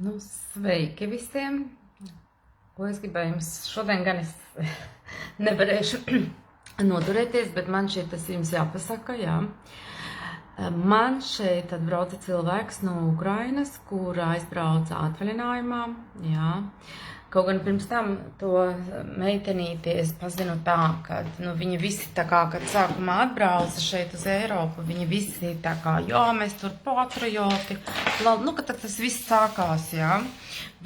Nu, sveiki visiem! Ko es gribēju jums šodien gan es nevarēšu noturēties, bet man šeit tas jums jāpasaka, jā. Man šeit atbrauca cilvēks no Ukrainas, kur aizbrauca atvaļinājumā, jā. Kaut gan pirms tam to meitenīti es pazinu tā, ka viņi visi tā kā, kad sākumā atbrauca šeit uz Eiropu, viņi visi tā kā, jā, mēs tur patrioti, ka tas viss sākās, jā.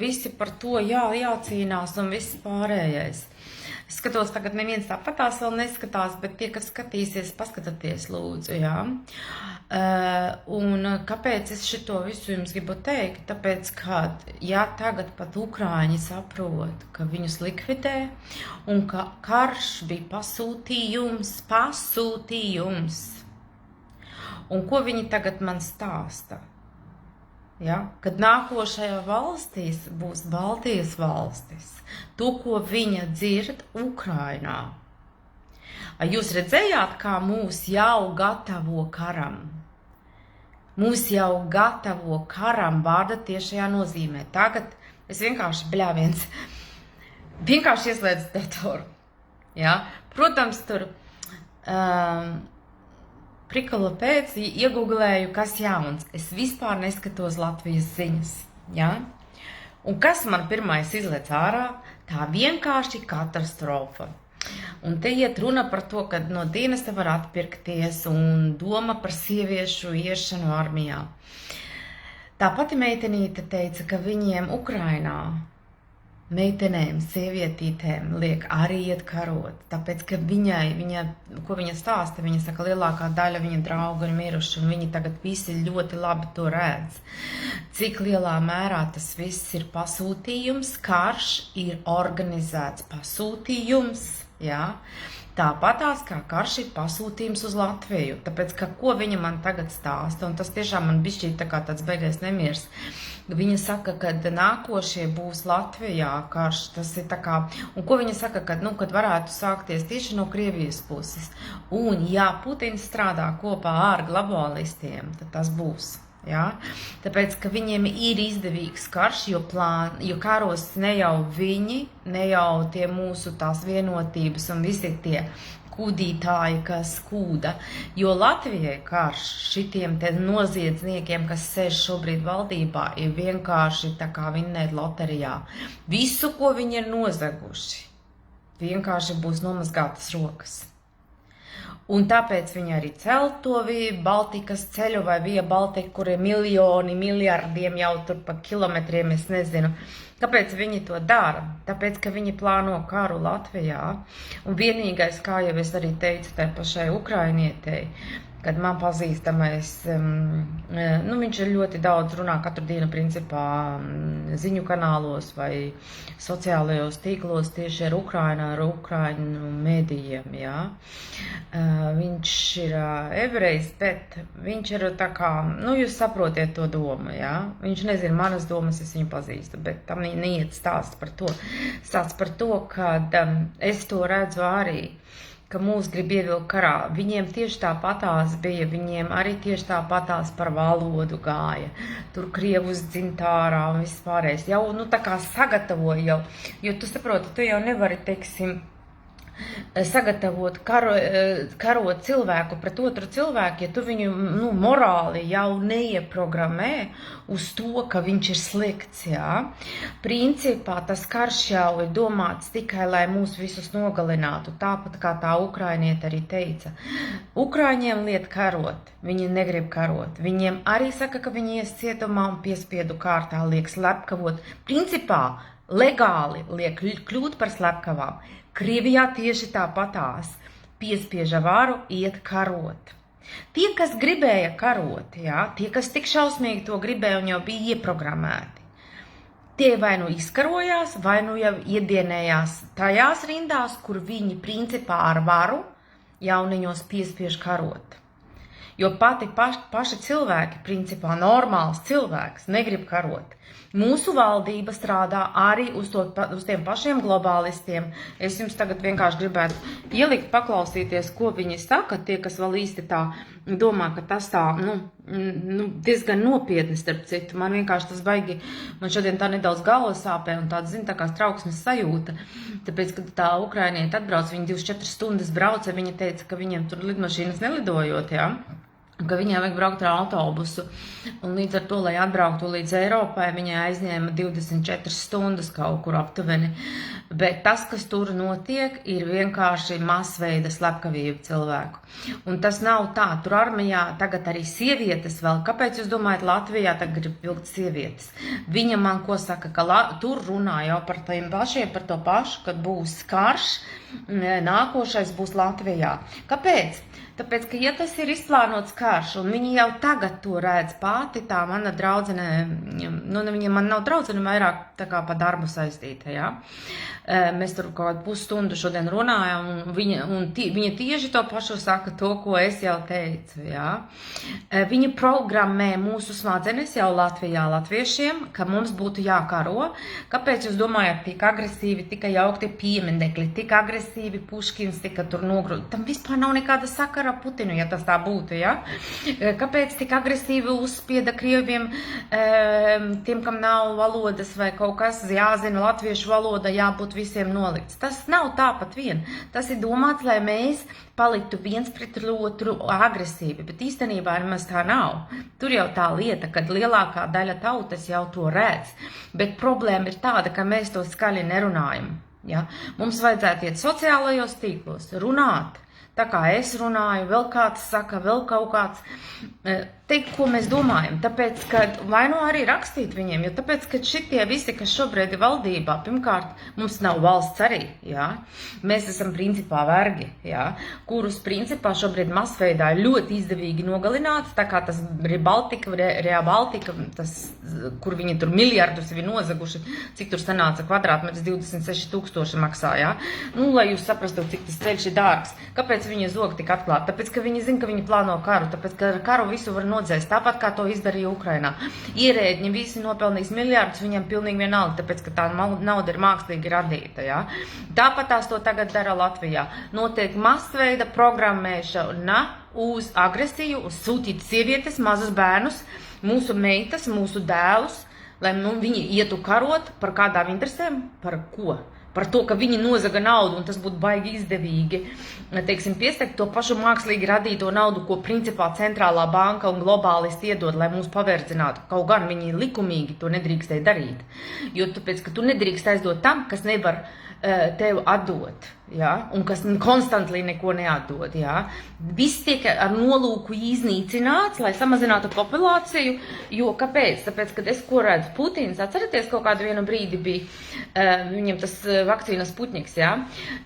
Visi par to jācīnās un viss pārējais. Es skatos, tagad neviens tāpatās vēl neskatās, bet tie, kas skatīsies, paskatieties lūdzu, jā. Un kāpēc es šito visu jums gribu teikt? Tāpēc, ka ja tagad pat Ukraiņi saprot, ka viņus likvidē un ka karš bija pasūtījums. Un ko viņi tagad man stāsta? Ja? Kad nākošajā valstīs būs Baltijas valstis, to, ko viņa dzird Ukrainā. Jūs redzējāt, kā mūs jau gatavo karam? Mūs jau gatavo karam vārda tiešajā nozīmē. Tagad es vienkārši ieslēdzu datoru. Ja? Protams, tur prikala pēc iegooglēju, kas jauns. Es vispār neskatos Latvijas ziņas. Ja? Un kas man pirmais izlec ārā? Tā vienkārši katastrofa. Un te iet runa par to, ka no dienesta var atpirkties un doma par sieviešu iešanu armijā. Tā pati meitenīte teica, ka viņiem Ukrainā meitenēm, sievietītēm liek arī iet karot, tāpēc, ka ko viņa stāsta, viņa saka, lielākā daļa viņa draugu ir miruši, un viņi tagad visi ļoti labi to redz. Cik lielā mērā tas viss ir pasūtījums, karš ir organizēts pasūtījums, jā. Tāpatās, kā karš ir pasūtījums uz Latviju, tāpēc, ka ko viņa man tagad stāsta, un tas tiešām man bišķīt tā kā tāds beigais nemiers. Viņa saka, ka nākošie būs Latvijā karš, tas ir tā kā, un ko viņa saka, kad varētu sākties tieši no Krievijas puses. Un ja Putins strādā kopā ar globalistiem, tad tas būs. Ja? Tāpēc, ka viņiem ir izdevīgs karš, jo karos ne jau viņi, ne jau tie mūsu tās vienotības un visi tie kūdītāji, kas kūda, jo Latvijai karš šitiem te noziedzniekiem, kas sēž šobrīd valdībā, ir vienkārši tā kā vinnēt loterijā. Visu, ko viņi ir nozaguši, vienkārši būs nomazgātas rokas. Un tāpēc viņi arī cel to Baltikas ceļu vai Via Baltica, kur ir miljoni, miljardiem jau tur pa kilometriem, es nezinu. Kāpēc viņi to dara? Tāpēc, ka viņi plāno karu Latvijā. Un vienīgais, kā jau es arī teicu tai pašai ukrainietei, kad man pazīstamais, viņš ir ļoti daudz runā katru dienu principā ziņu kanālos vai sociālajos tīklos tieši ar Ukraiņu mēdījiem, jā. Viņš ir evrejs, bet viņš ir tā kā, jūs saprotiet to domu, jā. Viņš nezina manas domas, es viņu pazīstu, bet tam neiet stāsts par to. Stāsts par to, kad es to redzu arī, ka mūs grib ievilkt karā. Viņiem tieši tāpatās bija, viņiem arī tieši tāpatās par valodu gāja. Tur krievus dzintārā un viss pārējais. Jau, tā kā sagatavoja jau, jo tu saproti, tu jau nevari, teiksim, sagatavot karot cilvēku pret otru cilvēku, ja tu viņu morāli jau neieprogrammē uz to, ka viņš ir slikts, jā. Principā tas karš jau ir domāts tikai, lai mūs visus nogalinātu, tāpat kā tā ukrainiete arī teica. Ukraiņiem liek karot, viņi negrib karot. Viņiem arī saka, ka viņi ies cietumā un piespiedu kārtā liek slepkavot. Principā legāli liek kļūt par slepkavām. Krievijā tieši tāpatās piespieža varu iet karot. Tie, kas gribēja karot, jā, tie, kas tik šausmīgi to gribēja un jau bija ieprogrammēti, tie vai nu izkarojās, vai nu jau iedienējās tajās rindās, kur viņi principā ar varu jauniņos piespiež karot. jo paši cilvēki, principā normāls cilvēks, negrib karot. Mūsu valdība strādā arī uz tiem pašiem globālistiem. Es jums tagad vienkārši gribētu ielikt, paklausīties, ko viņi saka, tie, kas vēl īsti tā domā, ka tas tā, diezgan nopietni starp citu. Man vienkārši tas baigi, man šodien tā nedaudz galva sāpē un tāda, tā kā trauksmes sajūta. Tāpēc, kad tā ukrainieti atbrauc, viņi 24 stundas brauca, viņa teica, ka viņiem tur lidmašīnas nelidojot, jā. Ka viņai vajag braukt ar autobusu, un līdz ar to, lai atbrauktu līdz Eiropai, viņai aizņēma 24 stundas kaut kur aptuveni. Bet tas, kas tur notiek, ir vienkārši masveida slepkavība cilvēku. Un tas nav tā, tur armijā tagad arī sievietes vēl. Kāpēc jūs domājat, Latvijā tagad grib vilkt sievietes? Viņa man ko saka, ka tur runā jau par tiem pašiem, par to pašu, kad būs karš, nākošais būs Latvijā. Kāpēc? Tāpēc, ka ja tas ir izplānots karš, un viņi jau tagad to redz pati, tā mana draudzene, viņa man nav draudzene, vairāk tā kā pa darbu saistīta, jā. Mēs tur kaut kādu pusstundu šodien runājam, un viņa tieši to pašu saka, to, ko es jau teicu, jā. Viņa programmē mūsu smadzenes jau Latvijā latviešiem, ka mums būtu jākaro. Kāpēc jūs domājat, tik agresīvi, tika jaukti pieminekļi, tik agresīvi Puškins tika tur nogrūti? Tam vispār nav nekāda sakara Putinu, ja tas tā būtu, ja? Kāpēc tik agresīvi uzspieda Krieviem, tiem, kam nav valodas vai kaut kas jāzina latviešu valoda, jābūt visiem nolikts. Tas nav tāpat vien. Tas ir domāts, lai mēs paliktu viens pret otru agresīvi, bet īstenībā nemaz tā nav. Tur jau tā lieta, kad lielākā daļa tautas jau to redz, bet problēma ir tāda, ka mēs to skaļi nerunājam. Ja? Mums vajadzētu iet sociālajos tīklos, runāt. Tā kā es runāju, vēl kāds saka, vēl kaut kāds, teikt, ko mēs domājam. Tāpēc, ka vai nu arī rakstīt viņiem, jo tāpēc, ka šitie visi, kas šobrīd ir valdībā, pirmkārt, mums nav valsts arī, jā. Mēs esam principā vergi, jā, kurus principā šobrīd masveidā ļoti izdevīgi nogalināts, tā kā tas Rea Baltica, tas, kur viņi tur miljardus ir nozaguši, cik tur sanāca kvadrātmetrs 26 000 maksā, jā. Lai jūs saprastu, cik tas ceļš ir dārgs. Kāpēc viņi zog tik atklāt? Tāpēc, ka viņi zina, ka viņi plāno karu, tāpēc, ka ar karu visu var nodzēst, tāpat kā to izdarīja Ukrainā. Ierēģi visi nopelnīs miljardus, viņam pilnīgi vienalga, tāpēc, ka tā nauda ir mākslīgi radīta, jā. Tāpat tās to tagad dara Latvijā. Notiek masveida programmēšana uz agresiju, uz sūtīt sievietes, mazus bērnus, mūsu meitas, mūsu dēlus, lai viņi ietu karot par kādām interesēm, par ko? Par to, ka viņi nozaga naudu, un tas būtu baigi izdevīgi, teiksim, piestekt to pašu mākslīgi radīto naudu, ko principā centrālā banka un globālisti iedod, lai mūs pavērdzinātu. Kaut gan viņi likumīgi to nedrīkstēja darīt. Jo tāpēc, ka tu nedrīkst aizdot tam, kas nevar tev atdot, jā, un kas konstantli neko neatdod, jā. Viss tiek ar nolūku iznīcināts, lai samazinātu populāciju, jo kāpēc? Tāpēc, kad es ko redzu, Putins, atceraties, kaut kādu vienu brīdi bija, viņam tas vakcīna Sputniks, jā.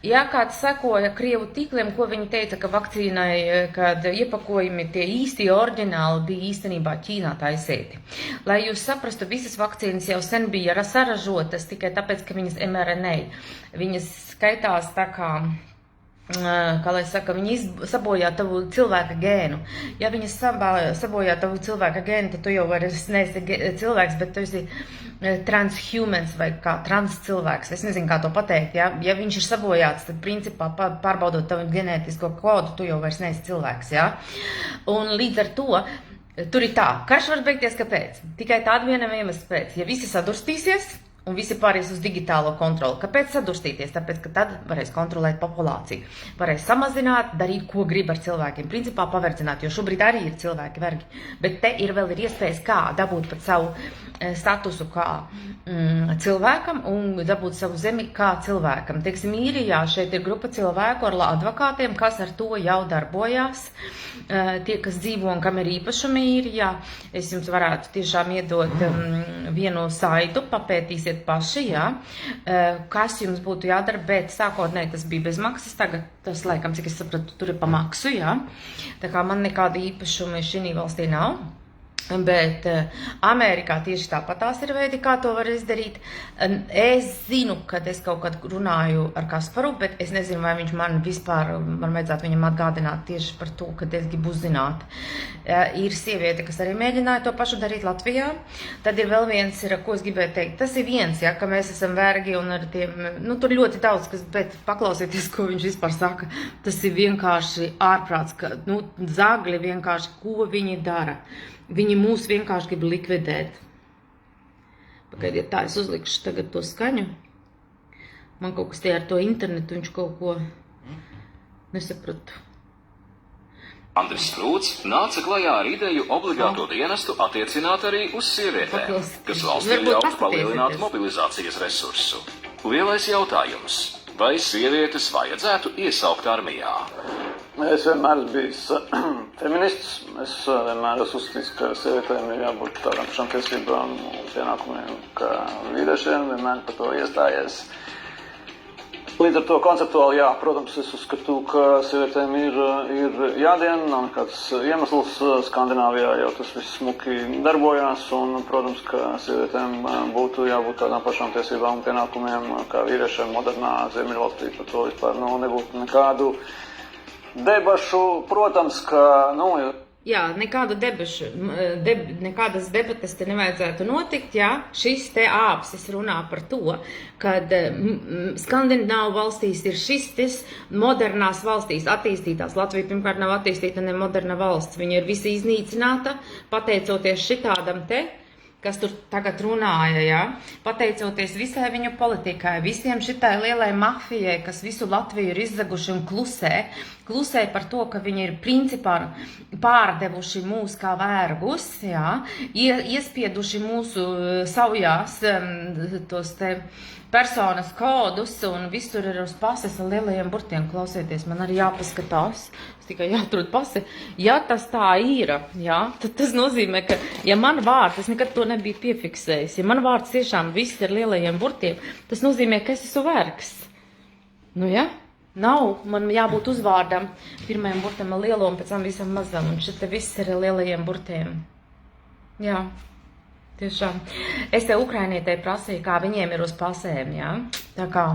Jā, kāds sekoja Krievu tīkliem, ko viņi teica, ka vakcīnai, kad iepakojumi tie īsti oriģināli bija īstenībā Ķīnā taisīti. Lai jūs saprastu, visas vakcīnas jau sen bija saražotas tikai tāpēc, ka viņas mRNA. Viņas skaitās tā kā lai saka, viņi sabojā tavu cilvēka gēnu. Ja viņas sabojā tavu cilvēka gēnu, tad tu jau vairs neesi cilvēks, bet tu esi transhumans vai kā transcilvēks. Es nezinu, kā to pateikt. Ja viņš ir sabojāts, tad principā pārbaudot tavu ģenētisko kodu, tu jau vairs neesi cilvēks. Ja? Un līdz ar to, tur ir tā, karš var beigties kāpēc? Tikai tādu vienam iemeslu pēc. Ja visi sadurstīsies, un visi pārējais uz digitālo kontroli. Kāpēc sadurstīties? Tāpēc, ka tad varēs kontrolēt populāciju. Varēs samazināt, darīt, ko grib ar cilvēkiem. Principā paverdzināt, jo šobrīd arī ir cilvēki vergi. Bet te vēl ir iespējas, kā dabūt pat savu statusu kā cilvēkam un dabūt savu zemi kā cilvēkam. Teiksim, īrijā šeit ir grupa cilvēku ar advokātiem, kas ar to jau darbojās. Tie, kas dzīvo un kam ir īpašumi īrijā, es jums varētu tiešām iedot vienu saitu, papētīsiet paši, jā, kas jums būtu jādara, bet sākotnēji tas bija bez maksas, tagad tas laikam, cik es sapratu, tur ir pa maksu, jā. Tā kā man nekāda īpašumi šī valstī nav. Bet Amerikā tieši tāpatās ir veidi, kā to var izdarīt. Es zinu, kad es kaut kad runāju ar Kasparu, bet es nezinu, vai viņš man vajadzētu viņam atgādināt tieši par to, kad es gribu uzzināt. Ir sieviete, kas arī mēģināja to pašu darīt Latvijā. Tad ir vēl viens, ko es gribēju teikt. Tas ir viens, ka mēs esam vergi un ar tiem, tur ļoti daudz, bet paklausieties, ko viņš vispār saka. Tas ir vienkārši ārprāts, ka, zagļi vienkārši, ko viņi dara. Viņi mūs vienkārši grib likvidēt. Pagaidiet, tā es uzlikšu tagad to skaņu. Man kaut kas tie ar to internetu, viņš kaut ko nesapratu. Andris Sprūts nāca klajā ar ideju obligāto dienestu attiecināt arī uz sievietēm, kas valstī ļautu palielināt mobilizācijas resursu. Lielais jautājums, vai sievietes vajadzētu iesaukt armijā? Es vienmēr esmu bijis feminists. Es vienmēr esmu uzskatījis, ka sievietēm ir jābūt tādām pašām tiesībām un pienākumiem kā vīriešiem. Vienmēr par to iestājies. Līdz ar to konceptuāli, jā, protams, es uzskatu, ka sievietēm ir jādien, nav nekāds iemesls. Skandināvijā jau tas viss smuki darbojās, un, protams, ka sievietēm būtu jābūt tādām pašām tiesībām un pienākumiem kā vīriešiem modernā Ziemeļvalstī. Par to vispār nebūtu nekādu debašu, protams, ka, Jā, nekādas debates te nevajadzētu notikt, šis te āpsis runā par to, kad Skandināvu valstīs ir šis modernās valstīs attīstītās. Latvija pirmkārt nav attīstīta ne moderna valsts, viņa ir visi iznīcināta, pateicoties šitādam te, kas tur tagad runāja, pateicoties visai viņu politikai, visiem šitai lielai mafijai, kas visu Latviju ir izzaguši un klusē par to, ka viņi ir principā pārdevuši mūs kā vergus, iespieduši mūsu saujās tos te personas kodus un viss tur ir uz pases ar lielajiem burtiem. Klausieties, man arī jāpaskatās. Es tikai jāatrod pasi. Ja tas tā ir, tad tas nozīmē, ka, ja man vārds, es nekad to nebiju piefiksējis, ja man vārds tiešām viss ir lielajiem burtiem, tas nozīmē, ka es esmu vergs. Nav, man jābūt uzvārdam, pirmajam burtam ar lielo un pēc tam visam mazam, un šeit viss ir ar lielajiem burtiem. Jā. Tiešām. Es te ukrainietei prasīju, kā viņiem ir uz pasēm, Tā kā,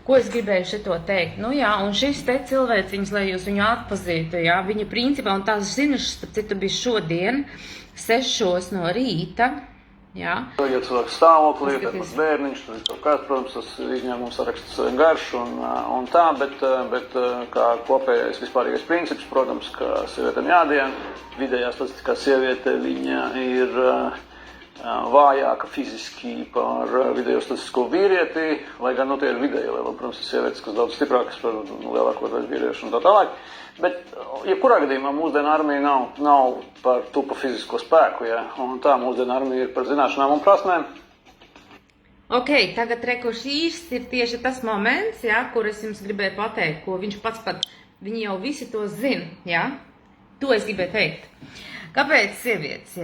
ko es gribēju šito teikt? Un šis te cilvēciņš, lai jūs viņu atpazītu, viņa principā, un tās ziņas, starp citu, bija šodien, 6 no rīta, Ja cilvēks stāvoklī, tad pat bērniņš, tad kaut kāds, protams, tas izņēmums saraksts garš un tā, bet kā kopējais vispārīgais princips, protams, ka sievietēm jādien, vidējā statistiskā sieviete, viņa ir vājāka fiziski par vidējo statistisko vīrieti, lai gan tie ir vidēji, lai, protams, ir sievietes, kas daudz stiprākas par lielāko daļu vīriešu un tā tālāk. Bet, jebkurā gadījumā mūsdienu armija nav par tupu fizisko spēku, un tā mūsdienu armija ir par zināšanām un prasmēm. Ok, tagad šīs ir tieši tas moments, kur es jums gribēju pateikt, ko viņš pats viņi jau visi to zina, To es gribēju teikt. Kāpēc sievietes,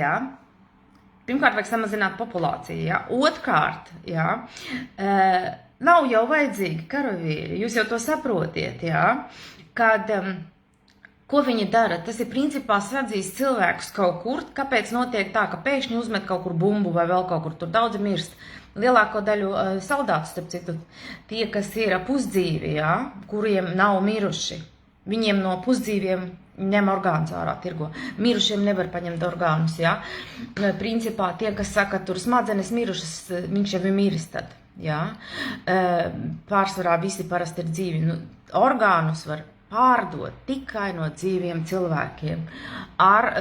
Pirmkārt, vajag samazināt populāciju, Otrkārt, nav jau vajadzīgi karavīri, jūs jau to saprotiet, kad, ko viņi dara, tas ir principā sadzīs cilvēkus kaut kur, kāpēc notiek tā, ka pēkšņi uzmet kaut kur bumbu vai vēl kaut kur, tur daudzi mirst. Lielāko daļu soldātu, starp citu, tie, kas ir pusdzīvi, kuriem nav miruši, viņiem no pusdzīviem ņem orgānus ārā tirgo. Mirušiem nevar paņemt orgānus, Principā tie, kas saka, tur smadzenes mirušas, viņš jau ir miris tad, Pārsvarā visi parasti ir dzīvi. Orgānus var pārdot tikai no dzīviem cilvēkiem. Ar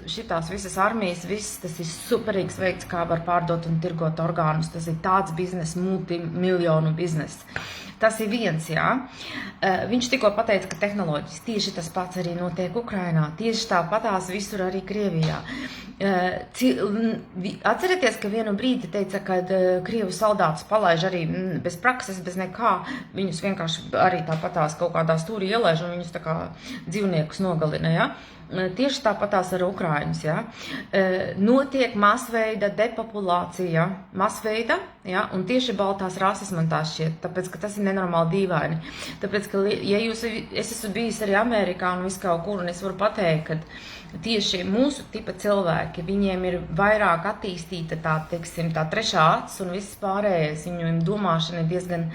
šitās visas armijas, tas ir superīgs veids, kā var pārdot un tirgot orgānus. Tas ir tāds biznes, multimiljonu biznes. Tas ir viens, Viņš tikko pateica, ka tehnoloģijas tieši tas pats arī notiek Ukrainā. Tieši tāpatās visur arī Krievijā. Atcerieties, ka vienu brīdi teica, ka Krievu soldātus palaiž arī bez prakses, bez nekā. Viņus vienkārši arī tāpatās kaut kādā stūrī ielaiž un viņus tā kā dzīvniekus nogalina, tieši tāpatās ar Ukrainas, ja, notiek masveida depopulācija, un tieši baltās rases man tā šķiet, tāpēc, ka tas ir nenormāli dīvaini. Tāpēc, ka, ja es esmu bijis arī Amerikā un visu kaut kur, un es varu pateikt, ka tieši mūsu tipa cilvēki, viņiem ir vairāk attīstīta tā, teiksim, tā trešā acis un viss pārējais, viņu domāšana ir diezgan,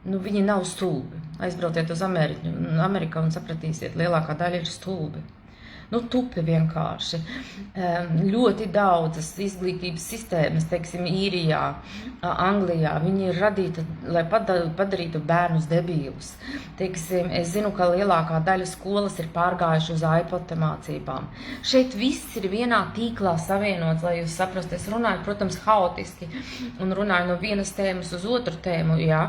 viņi nav stulbi. Aizbrauciet uz Ameriku un sapratīsiet, lielākā daļa ir stulbi. Tupi vienkārši. Ļoti daudzas izglītības sistēmas, teiksim, Īrijā, Anglijā, viņi ir radīti, lai padarītu bērnus debīlus. Teiksim, es zinu, ka lielākā daļa skolas ir pārgājuši uz iPod mācībām. Šeit viss ir vienā tīklā savienots, lai jūs saprastu. Es runāju, protams, haotiski un runāju no vienas tēmas uz otru tēmu, jā.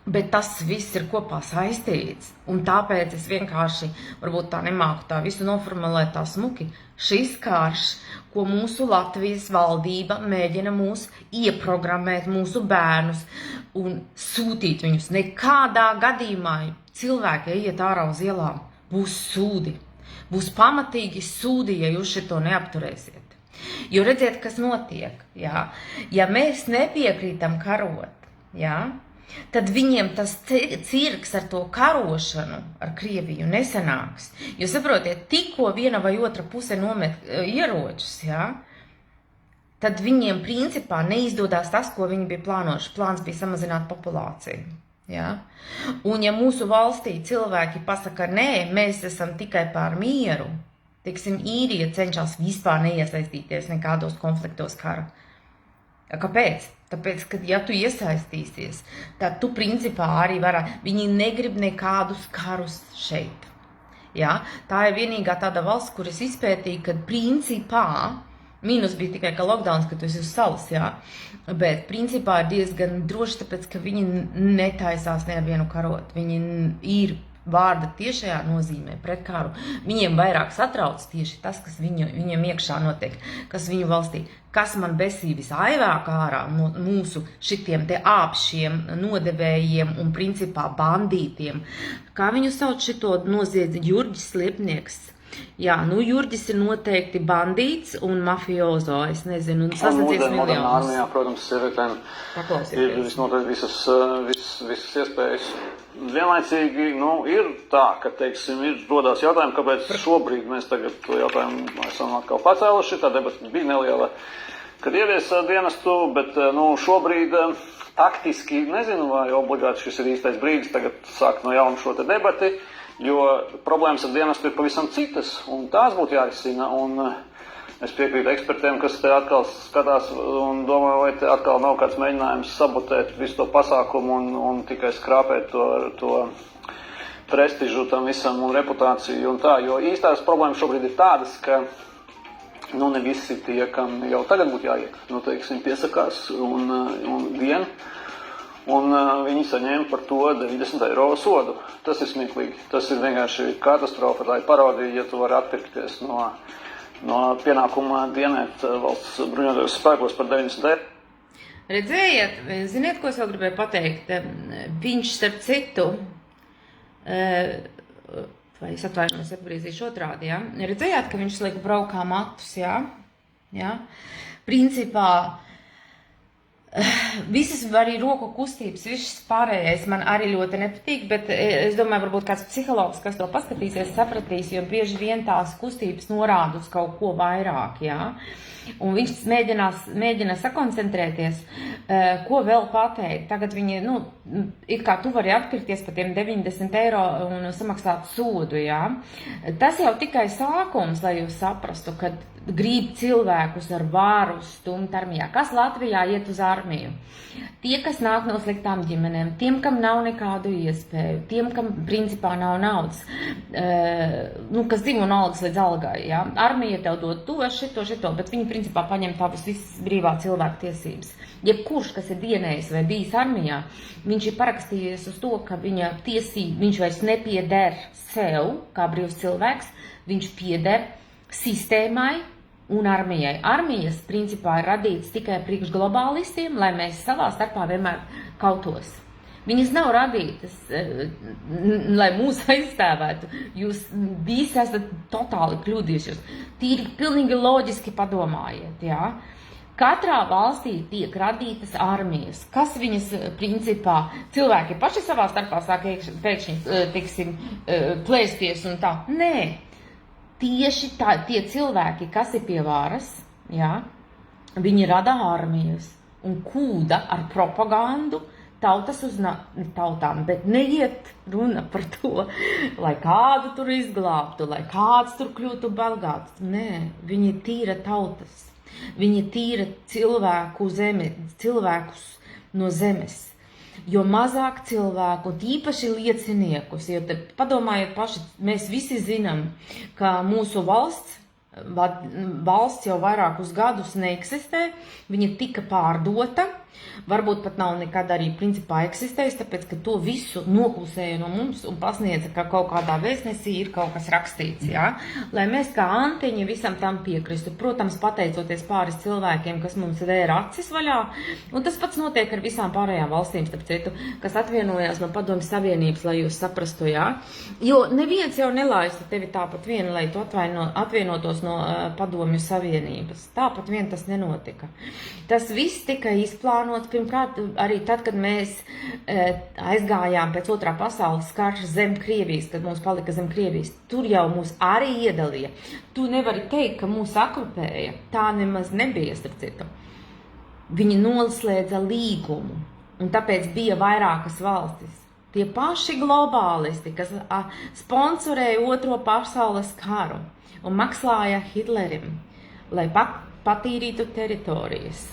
Bet tas viss ir kopā saistīts, un tāpēc es vienkārši, varbūt tā nemāku tā visu noformulēt tā smuki. Šis karš, ko mūsu Latvijas valdība mēģina mūs ieprogrammēt, mūsu bērnus, un sūtīt viņus, nekādā gadījumā cilvēki iet ārā uz ielām, būs sūdi. Būs pamatīgi sūdi, ja jūs šito neapturēsiet. Jo redziet, kas notiek, jā? Ja mēs nepiekrītam karot, jā? Tad viņiem tas cirks ar to karošanu ar Krieviju nesanāks. Jo saprotiet, tikko viena vai otra puse nomet ieročus, ja, tad viņiem principā neizdodās tas, ko viņi bija plānojuši. Plāns bija samazināt populāciju. Ja? Un ja mūsu valstī cilvēki pasaka, nē, mēs esam tikai par mieru, teiksim, Īrija cenšas vispār neiesaistīties nekādos konfliktos kara. Kāpēc? Tāpēc, ka ja tu iesaistīsies, tad tu principā arī viņi negrib nekādus karus šeit. Ja? Tā ir vienīgā tāda valsts, kur es izpētīju, kad principā, mīnus bija tikai, ka lockdowns, ka tu esi uz salas, ja? Bet principā ir diezgan droši, tāpēc, ka viņi netaisās nevienu karot. Viņi ir vārda tiešajā nozīmē pret karu. Viņiem vairāk satrauc tieši tas, kas viņiem iekšā notiek, kas viņu valstī, kas man besīvis aivāk ārā no mūsu šitiem te āpšiem, nodevējiem un principā bandītiem. Kā viņu sauc šito noziedzi? Jurģis Sliepnieks. Jā, Jurģis ir noteikti bandīts un mafiozo, es nezinu, un sasadzies miljonus. Armijā, protams, ir visnotaļ visas iespējas. Vienlaicīgi, ir tā, ka, teiksim, rodās jautājumi, kāpēc šobrīd mēs tagad to jautājumu esam atkal pacēluši, tā debata bija neliela, kad ieviesa dienestu, bet, šobrīd taktiski nezinu, vai obligāti šis ir īstais brīdis tagad sākt no jauna šo te debati, jo problēmas ar dienestu ir pavisam citas, un tās būtu jārisina, un es piekrītu ekspertiem, kas te atkal skatās un domā, vai te atkal nav kāds mēģinājums sabotēt visu to pasākumu un tikai skrāpēt to prestižu tam visam un reputāciju un tā, jo īstās problēmas šobrīd ir tādas, ka ne visi tie, kam jau tagad būtu jāiet, teiksim, piesakās un vien, un viņi saņēma par to 90 eiro sodu. Tas ir smieklīgi, tas ir vienkārši katastrofa, lai parodija, ja tu vari atpirkties no pienākuma dienēt valsts bruņotajos spēkos par 90 eiro. Redzējiet, ziniet, ko es vēl gribēju pateikt? Viņš, starp citu, vai es atvainojos, atgriezīšu otrādi, ja? Redzējāt, ka viņš liek braukā matus, ja? Ja? Principā, visas arī roku kustības, viss pārējais man arī ļoti nepatīk, bet es domāju, varbūt kāds psihologs, kas to paskatīsies, sapratīs, jo bieži vien tās kustības norāda uz kaut ko vairāk, jā. Un viņš mēģina sakoncentrēties, ko vēl pateikt. Tagad viņi, it kā tu vari atpirkties par tiem 90 eiro un samaksāt sodu, jā. Tas jau tikai sākums, lai jūs saprastu, kad grib cilvēkus ar vāru stumt armijā. Kas Latvijā iet uz armiju? Tie, kas nāk no sliktām ģimenēm, tiem, kam nav nekādu iespēju, tiem, kam principā nav naudas, kas dzīvo no algas līdz algai, ja? Armija tev dod to, šito, bet viņi principā paņem tavas visas brīvā cilvēku tiesības. Jebkurš, kas ir dienējis vai bijis armijā, viņš ir parakstījies uz to, ka viņa tiesība, viņš vairs nepieder sev, kā brīvs cilvēks, viņš pieder sistēmai un armijai. Armijas principā ir radīts tikai priekš globālistiem, lai mēs savā starpā vienmēr kautos. Viņas nav radītas, lai mūs aizstāvētu. Jūs visi esat totāli kļūdījušies. Tīri pilnīgi loģiski padomājiet, jā. Katrā valstī tiek radītas armijas, kas viņas principā cilvēki paši savā starpā sāk pēkšņi, teiksim, plēsties un tā. Nē, tieši tie cilvēki, kas ir pie varas, jā, viņi rada armijas un kūda ar propagandu tautas uz tautām, bet neiet runa par to, lai kādu tur izglābtu, lai kāds tur kļūtu bagāts. Nē, viņi tīra tautas. Viņi tīra cilvēkus no zemes, jo mazāk cilvēku, īpaši lieciniekus, jo te padomājiet paši, mēs visi zinām, ka mūsu valsts jau vairākus gadus neeksistē, viņa tika pārdota, varbūt pat nav nekad arī principā eksistējis, tāpēc, ka to visu noklusēja no mums un pasniedza, ka kaut kādā vēstnesī ir kaut kas rakstīts, jā? Lai mēs kā antiņi visam tam piekristu. Protams, pateicoties pāris cilvēkiem, kas mums vēra acis vaļā, un tas pats notiek ar visām pārējām valstīm, starp citu, kas atvienojās no Padomju Savienības, lai jūs saprastu, jā? Jo neviens jau nelaista tevi tāpat vien, lai tu atvienotos no Padomju Savienības. Tāpat vien tas nenotika. Tas viss tika izplānots pirmkārt arī tad, kad mēs aizgājām pēc otrā pasaules kara zem Krievijas, kad mums palika zem Krievijas. Tur jau mūs arī iedalīja. Tu nevari teikt, ka mūs akrupēja. Tā nemaz nebija, starp citu. Viņi noslēdza līgumu, un tāpēc bija vairākas valstis. Tie paši globālisti, kas sponsorēja otro pasaules karu un maksāja Hitlerim, lai patīrītu teritorijas.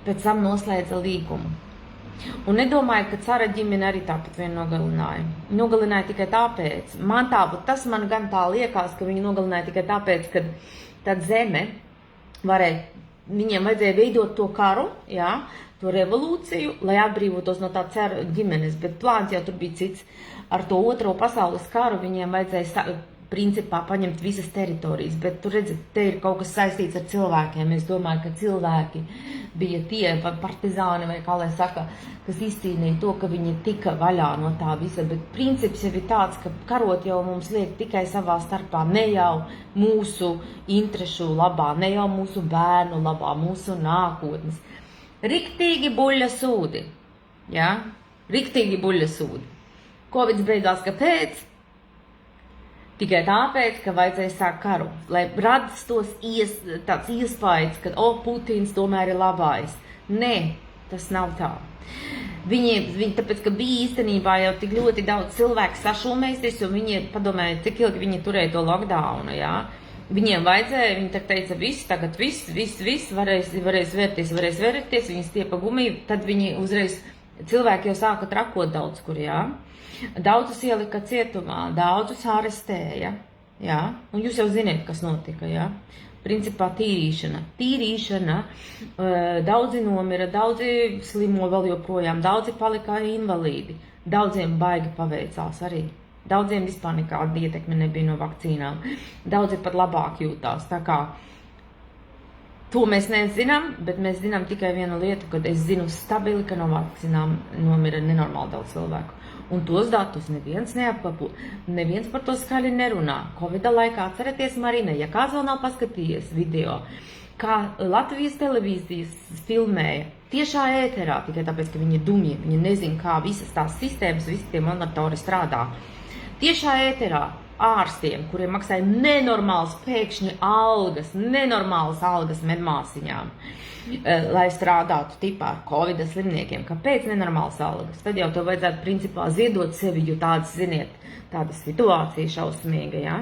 Pēc tam noslēdza līgumu. Un nedomāju, ka cara ģimene arī tāpat vien nogalināja. Nogalināja tikai tāpēc. Tas man gan tā liekas, ka viņi nogalināja tikai tāpēc, ka tad zeme viņiem vajadzēja veidot to karu, jā, to revolūciju, lai atbrīvotos no tā cara ģimenes, bet plāns jau tur bija cits. Ar to otro pasaules karu viņiem vajadzēja principā paņemt visas teritorijas, bet tu redzi, te ir kaut kas saistīts ar cilvēkiem. Es domāju, ka cilvēki bija tie partizāni, vai kā lai saka, kas izcīnīja to, ka viņi tika vaļā no tā visa, bet princips jau ir tāds, ka karot jau mums liek tikai savā starpā, ne jau mūsu interešu labā, ne jau mūsu bērnu labā, mūsu nākotnes. Riktīgi buļļa sūdi, jā? Riktīgi buļļa sūdi. Kovids beigās, kāpēc? Tikai tāpēc, ka vajadzēja sākt karu, lai radas tāds iespējas, ka Putins tomēr ir labājs. Nē, tas nav tā. Viņi tāpēc, ka bija īstenībā jau tik ļoti daudz cilvēku sašūmēsties, un viņi padomāja, cik ilgi viņi turēja to lockdownu, jā. Viņiem vajadzēja, viņi teica, tagad viss, varēs vērties, viņi stiepa gumiju, tad viņi uzreiz, cilvēki jau sāka trakot daudz kur, jā. Daudzus ielika cietumā, daudzus arestēja, jā, un jūs jau ziniet, kas notika, jā. Principā tīrīšana, daudzi nomira, daudzi slimo vēl joprojām, daudzi palika invalīdi, daudziem baigi paveicās arī, daudziem vispār nekāda ietekme nebija no vakcīnām, daudzi pat labāk jūtās, tā kā to mēs nezinām, bet mēs zinām tikai vienu lietu, kad es zinu stabili, ka no vakcīnām nomira nenormāli daudz cilvēku. Un tos datus neviens neapkapo, neviens par to skaļi nerunā. Covida laikā atcerieties, Marina, ja kāds vēl nav paskatījies video, kā Latvijas televīzijas filmēja tiešā ēterā, tikai tāpēc, ka viņi ir dumji, viņi nezin, kā visas tās sistēmas, visi tie monitori strādā. Tiešā ēterā ārstiem, kuriem maksāja nenormālas pēkšņi nenormālas algas medmāsiņām, lai strādātu tipā ar Covid slimniekiem. Kāpēc nenormālas algas? Tad jau to vajadzētu principā ziedot sevi, jo tādas, ziniet, tāda situācija šausmīga, jā?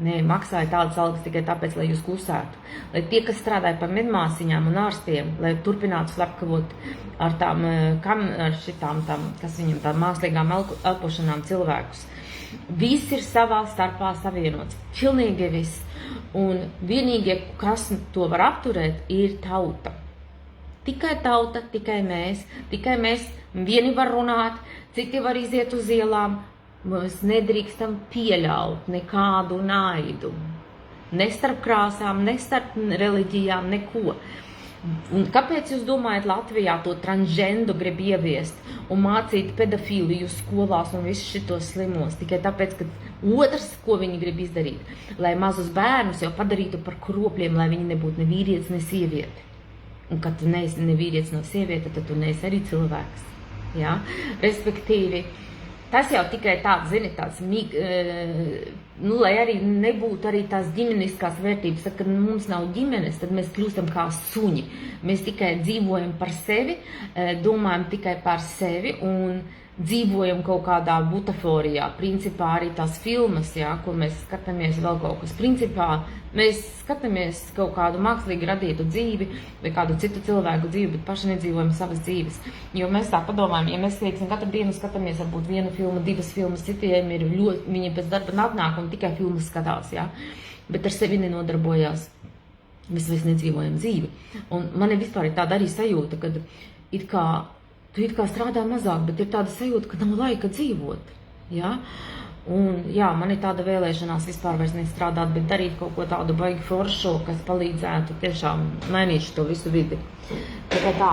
Nē, maksāja tādas algas tikai tāpēc, lai jūs klusētu. Lai tie, kas strādāja par medmāsiņām un ārstiem, lai turpinātu slepkavot ar kas viņam tām mākslīgām elpošanām cilvēkus. Viss ir savā starpā savienots. Pilnīgi viss. Un vienīgie, kas to var apturēt, ir tauta. Tikai tauta, tikai mēs. Vieni var runāt, citi var iziet uz ielām. Mēs nedrīkstam pieļaut nekādu naidu. Ne starp krāsām, ne starp reliģijām, neko. Un kāpēc jūs domājat, Latvijā to transgendu grib ieviest un mācīt pedofīliju skolās un visus šitos slimos? Tikai tāpēc, ka otrs, ko viņi grib izdarīt, lai mazus bērnus jau padarītu par kropļiem, lai viņi nebūtu ne vīrietis, ne sievieti. Un kad tu neesi ne vīrietis, ne sieviete, tad tu neesi arī cilvēks. Ja? Respektīvi, tas jau tikai tāds, zini, lai arī nebūtu arī tās ģimeniskās vērtības. Tad, kad mums nav ģimenes, tad mēs kļūstam kā suņi. Mēs tikai dzīvojam par sevi, domājam tikai par sevi un dzīvojam kaut kādā butaforijā. Principā arī tās filmas, ja, ko mēs skatāmies vēl kaut kas. Principā mēs skatāmies kaut kādu mākslīgi radītu dzīvi vai kādu citu cilvēku dzīvi, bet paši nedzīvojam savas dzīves. Jo mēs tā padomājam, ja mēs, teiksim, katru dienu skatāmies varbūt vienu filmu, divas filmas, citiem ir ļoti, viņi pēc darba atnāk un tikai filmas skatās, ja? Bet ar sevi nenodarbojās. Mēs vairs nedzīvojam dzīvi. Un man vispār ir tāda arī sajūta, kad tu it kā strādā mazāk, bet ir tāda sajūta, ka nav laika dzīvot. Ja? Un jā, man ir tāda vēlēšanās vispār vairs nestrādāt, bet darīt kaut ko tādu baigi foršu, kas palīdzētu tiešām mainīt to visu vidi. Tā.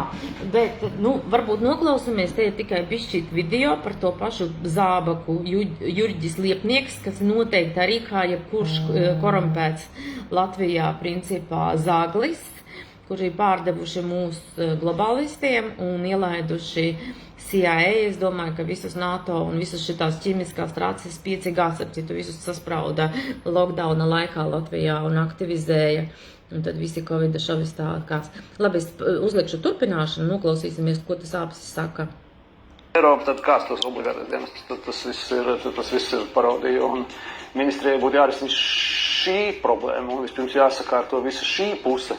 Bet, varbūt noklausamies, te ir tikai bišķīt video par to pašu zābaku Jurģis Liepnieks, kas noteikti arī kā jebkurš korumpēts Latvijā principā zāglis, kuri pārdevuši mūsu globālistiem un ielaiduši CIA, es domāju, ka visus NATO un visas šitās ķīmiskās traces 5G, citu visus sasprauda lockdowna laikā Latvijā un aktivizēja. Un tad visi Covid šovis tākās. Labi, es uzliekšu turpināšanu, noklausīsimies, ko tas āpsis saka. Eiropa, tad kāds tos obligātais dienestus, tad tas viss ir parodija, un ministrijai būtu jārisina šī problēma, un vispirms jāsakārto visa šī puse.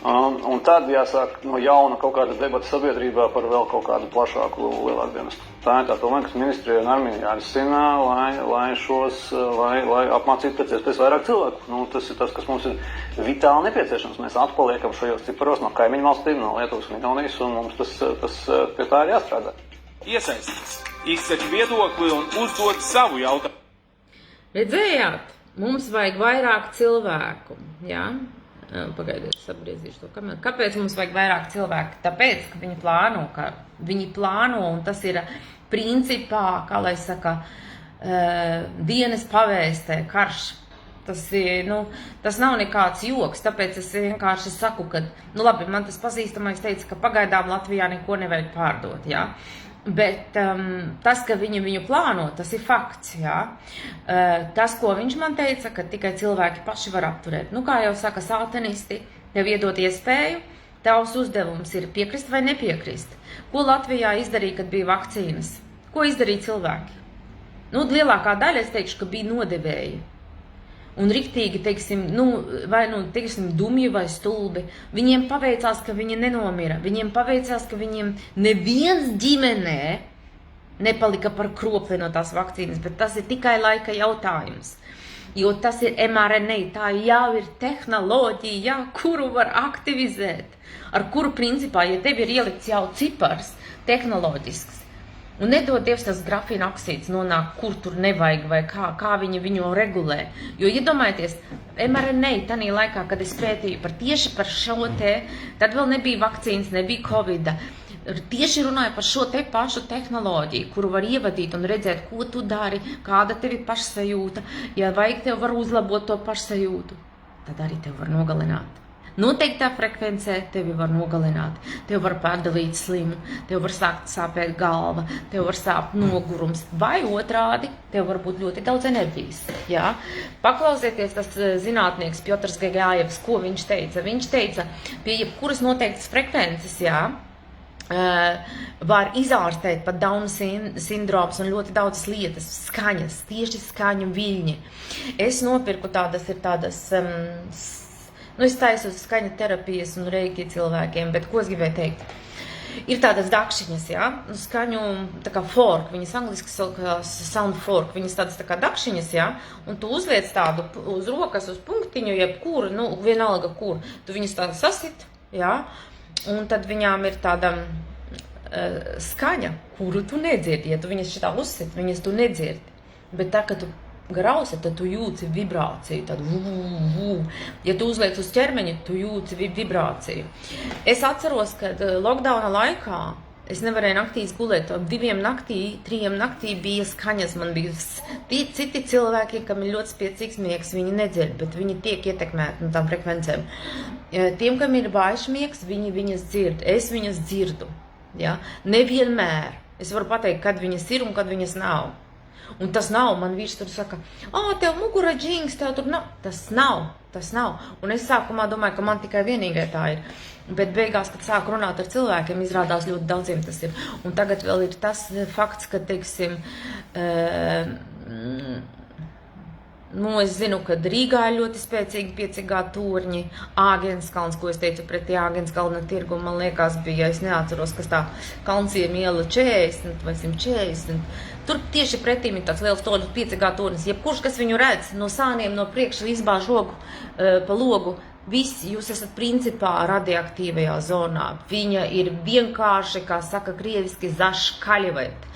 Un tad jāsāk no jauna kaut kāda debata sabiedrībā par vēl kaut kādu plašāku, lielāku dienestu. Tā ir tā domāju, kas ministrijai un armijai jārisina, lai apmācītu pēc iespējas vairāk cilvēku. Tas ir tas, kas mums ir vitāli nepieciešams. Mēs atpaliekam šajos ciparos no kaimiņu valstīm, no Lietuvas un Igaunijas, un mums tas pie tā ir jāstrādā. Iesaistīts, izsaka viedokli un uzdod savu jautājumu. Redzējāt, mums vajag vairāk cilvēku, jā? Pagaidiet, es apgriezīšu to kameru. Kāpēc mums vajag vairāk cilvēku? Tāpēc, ka viņi plāno, un tas ir principā, kā lai saka, dienas pavēstē, karš. Tas nav nekāds joks, tāpēc es vienkārši saku, ka, labi, man tas pazīstamais teica, ka pagaidām Latvijā neko nevajag pārdot, jā. Bet tas, ka viņi viņu plāno, tas ir fakts, jā. Tas, ko viņš man teica, ka tikai cilvēki paši var apturēt. Kā jau saka sātanisti, tev iedot iespēju, tavs uzdevums ir piekrist vai nepiekrist. Ko Latvijā izdarīja, kad bija vakcīnas? Ko izdarīja cilvēki? Lielākā daļa, es teikšu, ka bija nodevēji. Un riktīgi, teiksim, dumji vai stulbi. Viņiem paveicās, ka viņi nenomira. Viņiem paveicās, ka viņiem neviens ģimenē nepalika par kropli no tās vakcīnas, bet tas ir tikai laika jautājums. Jo tas ir mRNA, tā jau ir tehnoloģija, kuru var aktivizēt, ar kuru principā, ja tev ir ielikts jau cipars tehnoloģisks, un nedod Dievs tas grafīna oksīds nonāk, kur tur nevajag vai kā viņi viņu regulē. Jo iedomājieties, mRNA tanī laikā, kad es pētīju tieši par šo te, tad vēl nebija vakcīnas, nebija Covida. Tieši runāju par šo te pašu tehnoloģiju, kuru var ievadīt un redzēt, ko tu dari, kāda tev ir pašsajūta. Ja vajag, tev var uzlabot to pašsajūtu, tad arī tev var nogalināt. Noteiktā frekvencē tevi var nogalināt, tev var pārdalīt slimu, tev var sākt sāpēt galva, tev var sāpt nogurums, vai otrādi, tev var būt ļoti daudz enerģijas. Jā? Paklausieties, tas zinātnieks Pjotrs Gagājevs, ko viņš teica. Viņš teica, pie jebkuras noteiktas frekvences, jā, var izārstēt pat Dauna sindroms un ļoti daudzas lietas, skaņas, tieši skaņu viļņi. Es nopirku tādas, es taisu skaņa terapijas un reiki cilvēkiem, bet ko es gribēju teikt? Ir tādas dakšiņas, jā, skaņu, tā kā fork, viņas angliski saucās sound fork, viņas tādas tā kā dakšiņas, jā, un tu uzliec tādu uz rokas, uz punktiņu, jebkur, vienalga kur, tu viņas tādu sasit, jā, un tad viņām ir tāda skaņa, kuru tu nedzirdi, ja tu viņas šitā uzsit, viņas tu nedzirdi, bet tā, ka tu grausa, tad tu jūti vibrāciju, tādu Ja tu uzliec uz ķermeņa, tu jūti vibrāciju. Es atceros, ka lockdowna laikā es nevarēju naktīs gulēt, 2 naktī, 3 naktī bija skaņas, man bija citi cilvēki, kam ir ļoti spēcīgs miegs, viņi nedzird, bet viņi tiek ietekmēti no tām frekvencēm. Tiem, kam ir vājš miegs, viņi viņas dzird, es viņas dzirdu, ja? Nevienmēr. Es varu pateikt, kad viņas ir un kad viņas nav. Un tas nav, man vīrs tur saka, tev mugura džings, tev tur nav. Tas nav. Un es sākumā domāju, ka man tikai vienīgai tā ir. Bet beigās, kad sāku runāt ar cilvēkiem, izrādās ļoti daudziem tas ir. Un tagad vēl ir tas fakts, ka, teiksim, es zinu, ka Rīgā ir ļoti spēcīgi 5G turņi, Āgenskalns, ko es teicu pretī Āgenskalna tirgu, man liekas bija, es neatceros, kas tā Kalnciem iela 40 vai 140. Tur tieši pretīm ir tāds liels 5G turnis. Jebkurš, kas viņu redz no sāniem, no priekša izbāž rogu pa logu, visi jūs esat principā radioaktīvajā zonā. Viņa ir vienkārši, kā saka krieviski, zaškaļivēt.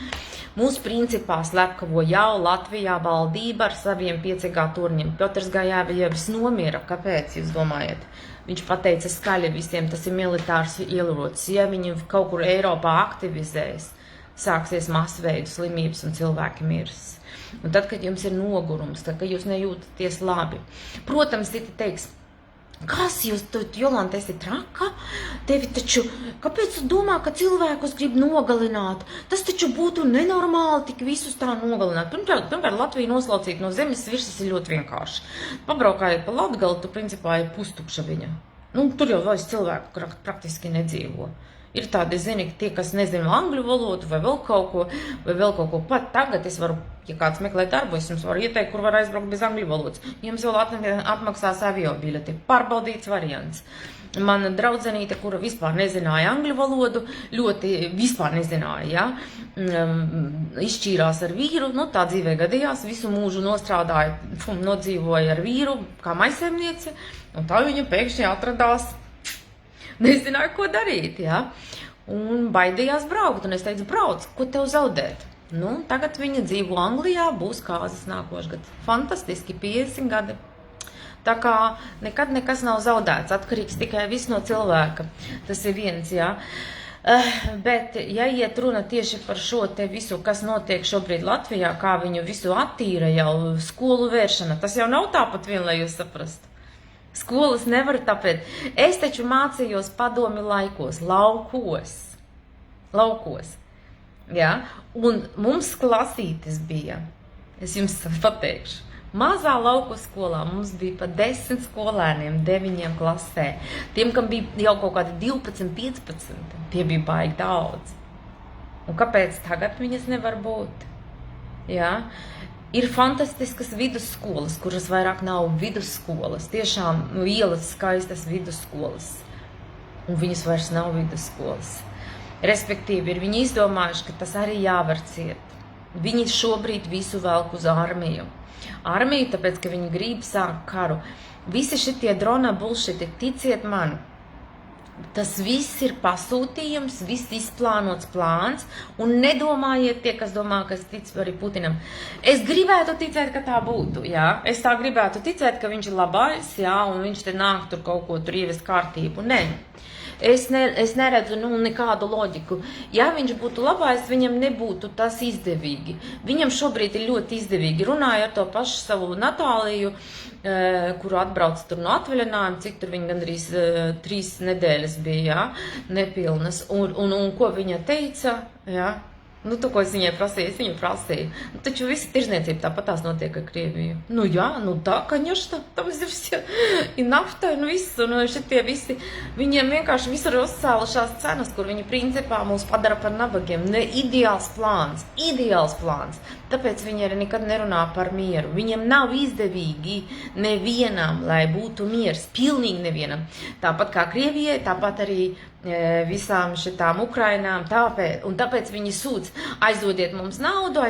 Mūs principā slepkavo jau Latvijā valdība ar saviem 5G turņiem. Piotrs Gājēvs nomira. Kāpēc, jūs domājat? Viņš pateica skaļi visiem, tas ir militārs ierocis. Ja viņi kaut kur Eiropā aktivizēs, sāksies masveidu slimības un cilvēki mirs. Un tad, kad jums ir nogurums, tad, kad jūs nejūtaties labi. Protams, citi teiks, kas jūs, Jolanta, esi traka? Tevi taču, kāpēc tu domā, ka cilvēkus grib nogalināt? Tas taču būtu nenormāli tik visus tā nogalināt. Pirmkārt, Latviju noslaucīt no zemes virsmas ir ļoti vienkārši. Pabraukājot pa Latgali, tu principā ir pustukša viņa. Tur jau vairs cilvēku praktiski nedzīvo. Ir tādi, zini, tie, kas nezinu angļu valodu vai vēl kaut ko. Pat tagad es varu, ja kāds meklē darbu, es jums varu ieteikt, kur var aizbraukt bez angļu valodas. Jums vēl atmaksās aviobileti. Pārbaudīts variants. Mana draudzenīte, kura vispār nezināja angļu valodu, ļoti vispār nezināja, ja? Izšķīrās ar vīru, tā dzīvē gadījās, visu mūžu nostrādāja, nodzīvoja ar vīru, kā maisaimniece, un tā viņa pēkšņi atradās. Nezināju, ko darīt, ja? Un baidījās braukt, un es teicu, brauc, ko tev zaudēt? Tagad viņa dzīvo Anglijā, būs kāzas nākošgad. Fantastiski, 50 gadi. Tā kā nekad nekas nav zaudēts, atkarīgs tikai viss no cilvēka. Tas ir viens, ja? Bet, ja iet runa tieši par šo te visu, kas notiek šobrīd Latvijā, kā viņu visu attīra jau skolu vēršana, tas jau nav tāpat vien, lai jūs saprastu. Skolas nevar tāpēc. Es taču mācījos padomi laikos, laukos. Ja? Un mums klasītes bija, es jums pateikšu, mazā lauku skolā mums bija pa 10 skolēniem 9 klasē. Tiem, kam bija jau kaut kādi 12, 15, tie bija baigi daudz. Un kāpēc tagad viņas nevar būt? Ja? Ir fantastiskas vidusskolas, kuras vairāk nav vidusskolas, tiešām ielas skaistas vidusskolas, un viņas vairs nav vidusskolas. Respektīvi, ir viņi izdomājuši, ka tas arī jāvar ciet. Viņi šobrīd visu velk uz armiju. Armiju, tāpēc, ka viņi grib sākt karu. Visi šitie drona bullshiti, ticiet man, tas viss ir pasūtījums, viss izplānots plāns, un nedomājiet tie, kas domā, kas tic arī Putinam. Es gribētu ticēt, ka tā būtu, jā. Es tā gribētu ticēt, ka viņš ir labais, jā, un viņš te nāk tur kaut ko tur ievest kārtību. Nē. Es neredzu nekādu loģiku. Ja viņš būtu labais, viņam nebūtu tas izdevīgi. Viņam šobrīd ir ļoti izdevīgi. Runāju ar to pašu savu Natāliju, kuru atbrauc tur no atvaļinājuma, cik tur viņa gandrīz 3 nedēļas bija, jā, nepilnas. Un ko viņa teica, jā? To, ko es viņai prasīju, taču visa tirzniecība tāpatās notiek ar Krieviju. Jā, tā, конечно, tam ir все, и nafta, viss, un šitie visi, viņiem vienkārši visur ir uzcēlušās cenas, kur viņi principā mūs padara par nabagiem. Ne ideāls plāns, tāpēc viņi arī nekad nerunā par mieru. Viņiem nav izdevīgi nevienam, lai būtu miers, pilnīgi nevienam. Tāpat kā Krievijai, tāpat arī visām šitām Ukrainām, tāpēc viņi sūdz, aizdodiet mums naudu,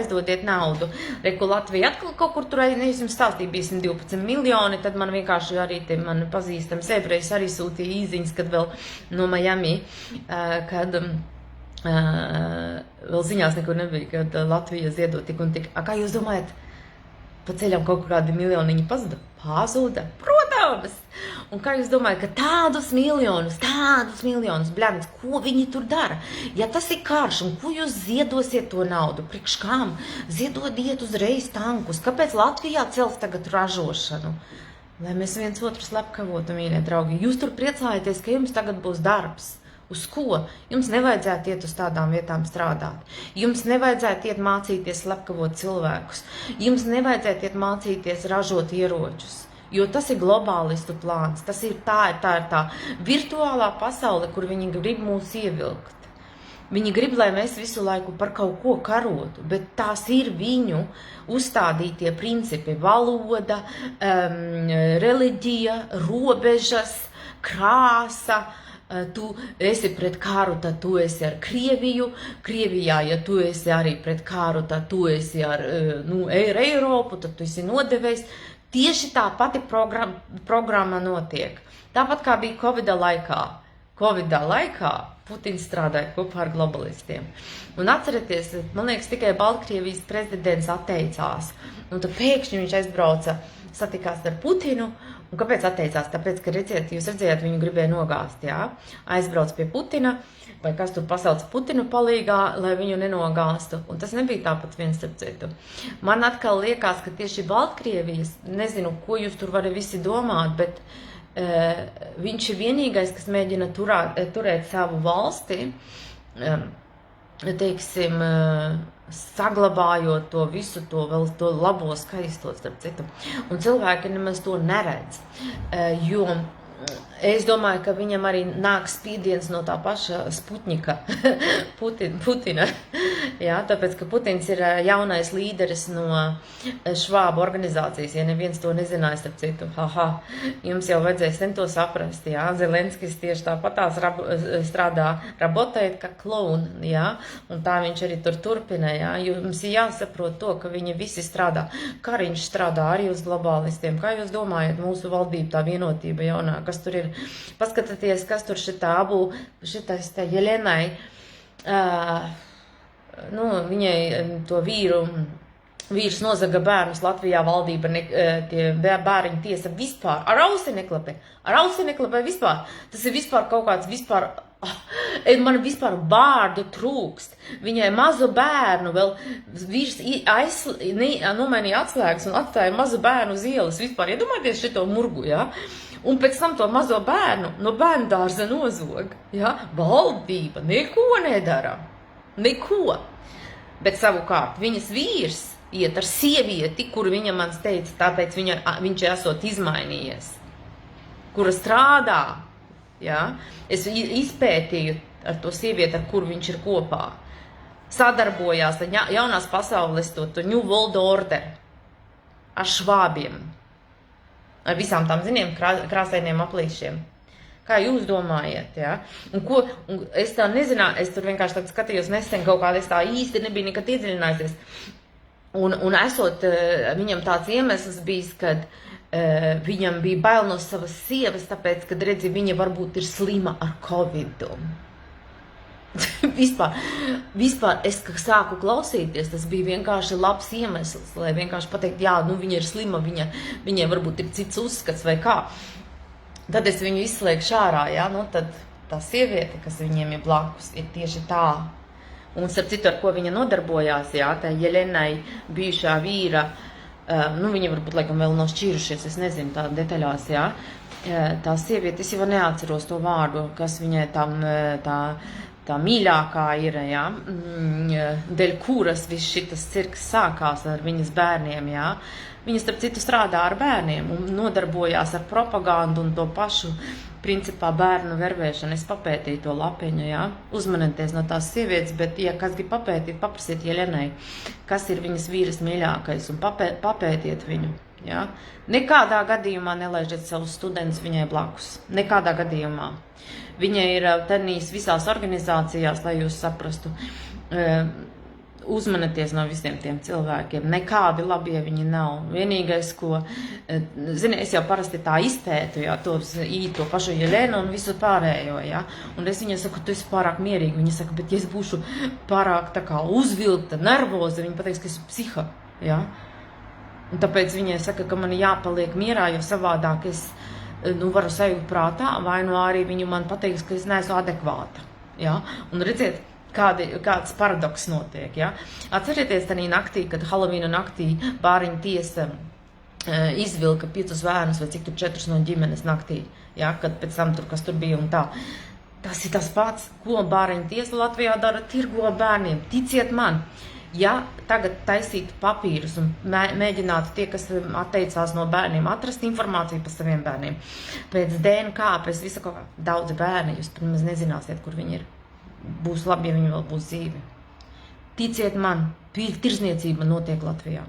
Reku Latvija atkal kaut kur tur, es jums stāstīju, bija 112 miljoni, tad man vienkārši arī te man pazīstams ebrejs arī sūtīja īziņas, kad vēl no Miami, kad vēl ziņās nekur nebija, kad Latvija ziedot tik un tik. Kā jūs domājat, pa ceļam kaut kādi miljoniņi pazuda. Protams! Un kā jūs domājat, ka tādus miljonus, bļānis, ko viņi tur dara? Ja tas ir karš, un ko jūs ziedosiet to naudu? Priekš kam? Ziedodiet uzreiz tankus. Kāpēc Latvijā cels tagad ražošanu? Lai mēs viens otru slepkavotu, mīļie draugi. Jūs tur priecājaties, ka jums tagad būs darbs. Uz ko? Jums nevajadzētu iet uz tādām vietām strādāt. Jums nevajadzētu iet mācīties slepkavot cilvēkus. Jums nevajadzētu iet mācīties ražot ieročus. Jo tas ir globālistu plāns. Tas ir tā virtuālā pasaule, kur viņi grib mūs ievilkt. Viņi grib, lai mēs visu laiku par kaut ko karotu, bet tās ir viņu uzstādītie principi. Valoda, reliģija, robežas, krāsa. Tu esi pret kāru, tad tu esi ar Krieviju. Krievijā, ja tu esi arī pret kāru, tad tu esi ar Eiropu, tad tu esi nodevējs. Tieši tā pati programma notiek. Tāpat kā bija Covida laikā. Covida laikā Putins strādāja kopā ar globalistiem. Un atcerieties, man liekas, tikai Baltkrievijas prezidents atteicās. Un tad pēkšņi viņš aizbrauca, satikās ar Putinu. Un kāpēc atteicās? Tāpēc, ka jūs redzējāt, viņu gribēja nogāzt, jā? Aizbrauc pie Putina, vai kas tur pasauc Putinu palīgā, lai viņu nenogāstu. Un tas nebija tāpat viens starp citu. Man atkal liekas, ka tieši Baltkrievijas, nezinu, ko jūs tur vari visi domāt, bet viņš ir vienīgais, kas mēģina turēt savu valsti, teiksim, saglabājot to visu, vēl to labo, skaisto, starp citu. Un cilvēki nemaz to neredz, jo es domāju, ka viņam arī nāk spiediens no tā paša Sputņika, Putina. Jā, tāpēc, ka Putins ir jaunais līderis no Švābu organizācijas, ja neviens to nezināja, starp citu. Jums jau vajadzēja sen to saprast, jā. Zelenskis tieši tāpatās strādā rabotēt kā kloun, jā, un tā viņš arī tur turpina, jā. Jums ir jāsaprot to, ka viņi visi strādā. Kariņš strādā arī uz globālistiem. Kā jūs domājat, mūsu valdība, tā vienotība jaunā, kas tur ir? Paskatieties, kas tur šitais Jelenai, viņai to vīrs nozaga bērnus, Latvijā valdība, tie bērniņu tiesa vispār, ar ausi neklapē vispār. Tas ir vispār kaut kāds man vispār vārdu trūkst. Viņai mazu bērnu vēl vīrs nomainīja atslēgas un atstāja mazu bērnu uz ielas vispār. Iedomājieties šito murgu, jā? Un pēc tam to mazo bērnu no bērnu dārza nozog. Ja? Valdība neko nedara. Neko. Bet savukārt viņas vīrs iet ar sievieti, kur viņa man teica, tāpēc viņš esot izmainījies. Kura strādā. Ja? Es izpētīju ar to sievieti, ar kur viņš ir kopā. Sadarbojās ar jaunās pasaules to New World Order. Ar švābiem. Ar visām tām, krāsainiem aplīšiem. Kā jūs domājat, ja? Un es tā nezināju, es tur vienkārši tad skatījos nesen kaut kādā, es tā īsti nebija nekad iedziļinājusies. Un esot viņam tāds iemesls bijis, kad viņam bija bail no savas sievas, tāpēc, kad redzi, viņa varbūt ir slima ar Covidu. Vispār es sāku klausīties, tas bija vienkārši labs iemesls, lai vienkārši pateikt, jā, viņa ir slima, viņai varbūt ir cits uzskats vai kā. Tad es viņu izslēgšu ārā, jā, tad tā sieviete, kas viņiem ir blakus, ir tieši tā. Un starp citu, ar ko viņa nodarbojās, jā, tā Jelenai bijušā vīra, viņa varbūt laikam vēl nav šķīrušies, es nezinu tā detaļās, jā. Tā sieviete, es jau neatceros to vārdu, kas viņai tā mīļākā ir, jā, dēļ kuras viss šitas cirks sākās ar viņas bērniem, jā. Viņa, starp citu, strādā ar bērniem un nodarbojās ar propagandu un to pašu, principā, bērnu vervēšanu. Es papētīju to lapiņu, jā. Uzmanieties no tās sievietes, bet, ja kas grib papētīt, paprasiet Jelenai, kas ir viņas vīras mīļākais, un papētiet viņu, jā. Nekādā gadījumā nelaižiet savus studentus viņai blakus. Nekādā gadījumā. Viņa ir tenīs visās organizācijās, lai jūs saprastu. Uzmanieties no visiem tiem cilvēkiem. Nekādi labie viņi nav. Vienīgais, ko, es jau parasti tā izpētu, jā, to pašu Jelenu un visu pārējo, jā. Un es viņai saku, tu esi pārāk mierīgi. Viņa saka, bet ja es būšu pārāk tā kā uzvilkta, nervoza, viņa pateiks, ka esi psiha, jā. Un tāpēc viņai saka, ka man jāpaliek mierā, jo savādāk es varu sajūt prātā, vai arī viņu man pateiks, ka es neesmu adekvāta. Ja? Un redziet, kāds paradoks notiek. Ja? Atcerieties tādā naktī, kad Halovīna naktī bāriņu tiesa izvilka 5 bērnus vai cik tur 4 no ģimenes naktī, ja? Kad pēc tam tur, kas tur bija un tā. Tas ir tas pats, ko bāriņu tiesa Latvijā dara, tirgo bērniem. Ticiet man, ja tagad taisītu papīrus un mēģinātu tie, kas atteicās no bērniem, atrast informāciju par saviem bērniem, pēc DNK, pēc visa kaut kā daudzi bērni, jūs pirmaz nezināsiet, kur viņi ir. Būs labi, ja viņi vēl būs dzīvi. Ticiet man, tirzniecība notiek Latvijā.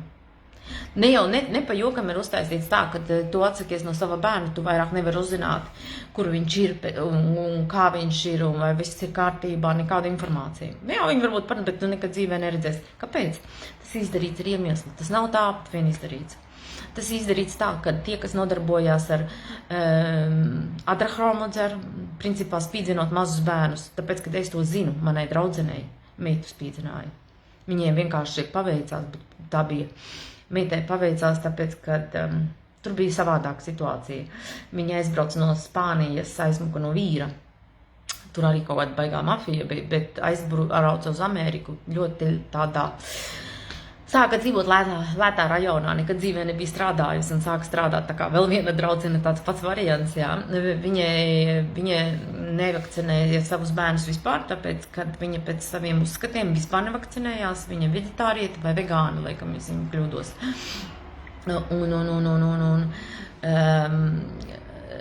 Ne pa jokam ir uztaisīts tā, ka tu atsakies no sava bērna, tu vairāk nevar uzzināt, kur viņš ir un kā viņš ir un vai viss ir kārtībā, nekāda informācija. Jā, viņi varbūt pat, bet tu nekad dzīvē neredzēs. Kāpēc? Tas izdarīts ar iemeslu. Tas nav tāpat vien izdarīts. Tas izdarīts tā, ka tie, kas nodarbojās ar adrachromu dzeru, principā spīdzinot mazus bērnus, tāpēc, kad es to zinu, manai draudzenei meitu spīdzināja. Viņiem vienkārši paveicās, bet tā bija. Meitai paveicās, tāpēc, ka tur bija savādāka situācija. Viņa aizbrauca no Spānijas, aizmuka no vīra. Tur arī kaut kāda baigā mafija bija, bet aizbrauca uz Ameriku ļoti tādā. Sāka dzīvot lētā rajonā, nekad dzīvē nebija strādājusi un sāka strādāt tā kā vēl viena draudzene, tāds pats variants, jā. Viņa nevakcinēja savus bērnus vispār, tāpēc, kad viņa pēc saviem uzskatiem vispār nevakcinējās, viņa veģetārieta vai vegāna, laikam, es viņu kļūdos.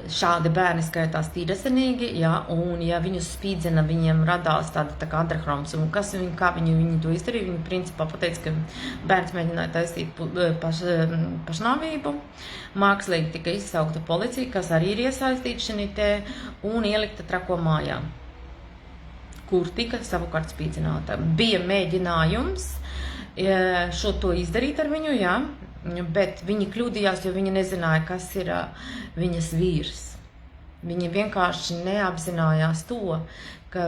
Šādi bērni skaitās tīrasenīgi, ja, un ja viņus spīdzina, viņiem radās tāda tā kā adrachroms. Un kā viņi to izdarīja? Viņi principā pateica, ka bērns mēģināja taisīt pašnāvību. Mākslīgi tika izsaukta policija, kas arī ir iesaistīta šinitē, un ielikta trako mājā, kur tika savukārt spīdzināta. Bija mēģinājums šo to izdarīt ar viņu, jā. Bet viņi kļūdījās, jo viņi nezināja, kas ir viņas vīrs. Viņi vienkārši neapzinājās to, ka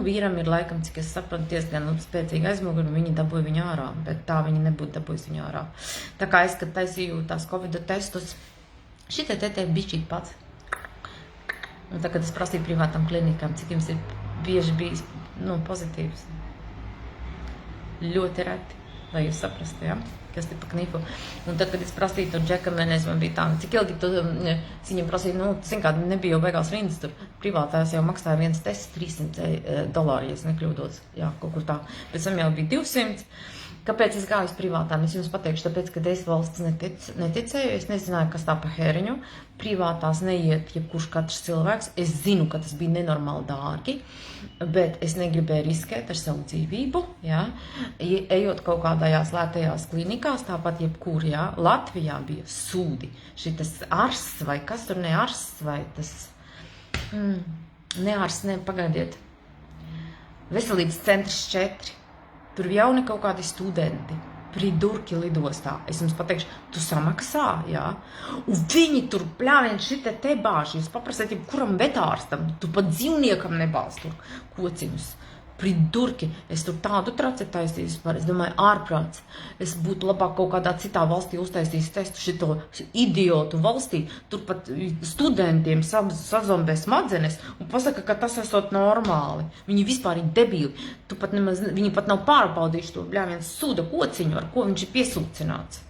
vīram ir laikam, cik es sapratu, diezgan spēcīgi aizmuguri, un viņi dabūja viņu ārā, bet tā viņi nebūtu dabūjusi viņu ārā. Tā kā es, kad taisīju tās Covid testus, šitie te bišķīt pats. Un tā, kad es prasīju privātam klinikām, cik jums ir bieži bijis pozitīvs. Ļoti reti, lai jūs saprastu, ja? Kas te pa knifu. Un tad, kad es prasīju tur džekamenēs, man bija tā, cik ilgi tu viņam prasīju, zin kā, nebija jau beigās rindas tur. Privātājs jau maksāja viens tests $300, ja es nekļūdos. Jā, kaut kur tā. Pēc tam jau bija 200. Kāpēc es gāju uz privātām? Es jums pateikšu, tāpēc, kad es valsts neticēju, es nezināju, kas tā pa hēriņu. Privātās neiet jebkurš katrs cilvēks. Es zinu, ka tas bija nenormāli dārgi, bet es negribēju riskēt ar savu dzīvību, jā. Ejot kaut kādājās lētajās klinikās, tāpat jebkur, jā. Latvijā bija sūdi. Šitas arsts vai kas tur ne arsts vai tas... Ne arsts, ne, pagaidiet. Veselības centrs 4. Tur jauni kaut kādi studenti, pridurki lidostā. Es jums pateikšu, tu samaksā, jā? Un viņi tur pļāvien šite te bāž. Jūs paprasiet, kuram vetārstam, tu pat dzīvniekam nebāz tur kociņus. Pridurki. Es tur tādu traci taisīju vispār. Es domāju, ārprāts. Es būtu labāk kaut kādā citā valstī uztaisījis testu šito idiotu valstī. Tur pat studentiem sazombē smadzenes un pasaka, ka tas esot normāli. Viņi vispār ir debīli. Viņi pat nav pārbaudījuši to bļāviens suda kociņu, ar ko viņš ir piesūcināts.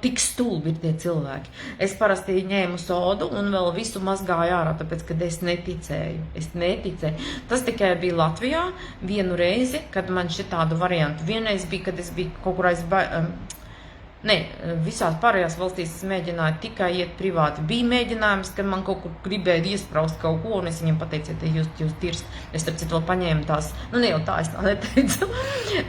Tik stulbi ir tie cilvēki. Es parasti ņēmu sodu un vēl visu mazgāju ārā, tāpēc, kad es neticēju. Tas tikai bija Latvijā vienu reizi, kad man šitādu variantu. Vienreiz bija, kad es biju kaut kur visās pārējās valstīs es mēģināju tikai iet privāti. Bija mēģinājums, kad man kaut kur gribēja iespraust kaut ko, un es viņam pateicu, ja jūs tirst. Es starp citu vēl paņēmu tās, ne jau tā, es tā neteicu.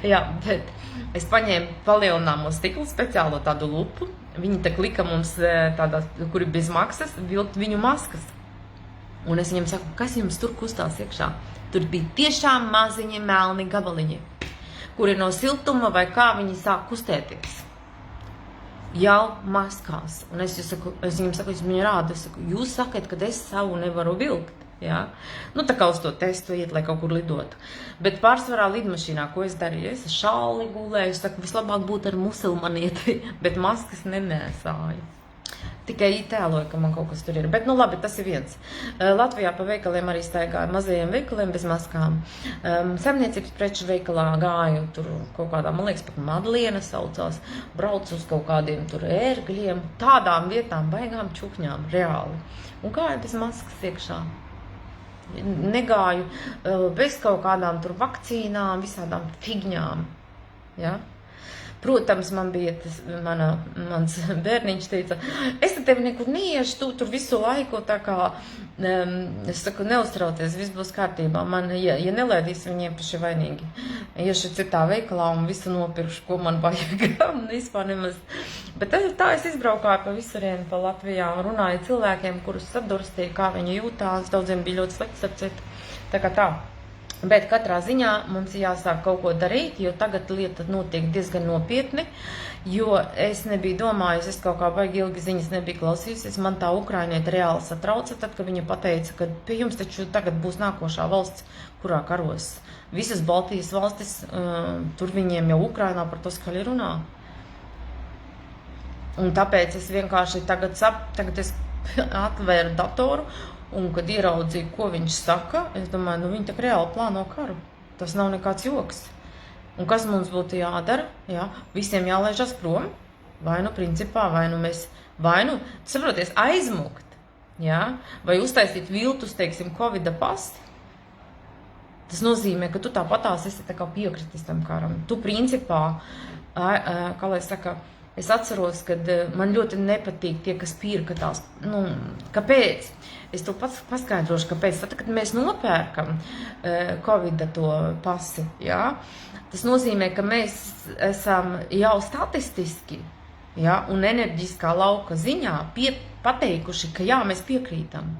Jā, bet es paņēmu palielināmo stiklu, speciālo tādu lupu. Viņi te klika mums tādās, kuri bez maksas, vilkt viņu maskas. Un es viņam saku, kas jums tur kustās iekšā? Tur bija tiešām maziņi melni gabaliņi, kuri no siltuma vai kā viņi sāk kustēties. Jau maskās. Un es viņam saku, es viņu rādu, es saku, jūs sakat, ka es savu nevaru vilkt. Jā. Nu, tā kā uz to testu iet, lai kaut kur lidotu. Bet pārsvarā lidmašīnā, ko es darīju? Es šāli gulēju, es saku, vislabāk būtu ar musulmanieti, bet maskas nenēsāju. Tikai tēloju, ka man kaut kas tur ir. Bet, nu labi, tas ir viens. Latvijā pa veikaliem arī staigāju mazajiem veikaliem bez maskām. Saimniecības preču veikalā gāju tur kaut kādā, man liekas, pat Madliena saucās, braucu uz kaut kādiem tur ērgļiem, tādām vietām, baigām čukņām, reāli. Un gāju bez maskas iekšā. Negāju bez kaut kādām tur vakcīnām, visādām figņām. Ja? Protams, man bija mans bērniņš teica, es te tevi nekur neiešu, tu tur visu laiku, tā kā, es saku, neuztrauties, viss būs kārtībā. Man, ja nelaidīs, viņiem paši vainīgi. Iešu citā veikalā un visu nopirkšu, ko man vajag. Vispār nemaz. Bet tā es izbraukāju pa visurienu, pa Latvijā un runāju cilvēkiem, kurus sadurstīju, kā viņi jūtās. Daudziem bija ļoti slikts ar citu. Tā kā tā. Bet katrā ziņā mums jāsāk kaut ko darīt, jo tagad lieta notiek diezgan nopietni, jo es nebiju domājusi, es kaut kā baigi ilgi ziņas nebiju klausījusies, man tā ukrainieta reāli satrauca, tad, kad viņa pateica, ka pie jums taču tagad būs nākošā valsts, kurā karos. Visas Baltijas valstis, tur viņiem jau Ukrainā par to skaļi runā. Un tāpēc es vienkārši tagad es atvēru datoru, un, kad ieraudzīju, ko viņš saka, es domāju, nu viņi tak reāli plāno karu. Tas nav nekāds joks. Un kas mums būtu jādara? Jā, visiem jālaižas prom. Vai nu principā, vai nu mēs, saproties, aizmukt. Jā? Vai uztaisīt viltus, teiksim, Covida pasti. Tas nozīmē, ka tu tāpatās esi tā kā piekritis tam karam. Tu principā, kā lai saka, es atceros, kad man ļoti nepatīk tie, kas pirka tās, nu, kāpēc? Es to pats paskaidrošu, kāpēc. Tad, kad mēs nopērkam Covida to pasi, jā, tas nozīmē, ka mēs esam jau statistiski, jā, un enerģiskā lauka ziņā pateikuši, ka jā, mēs piekrītam.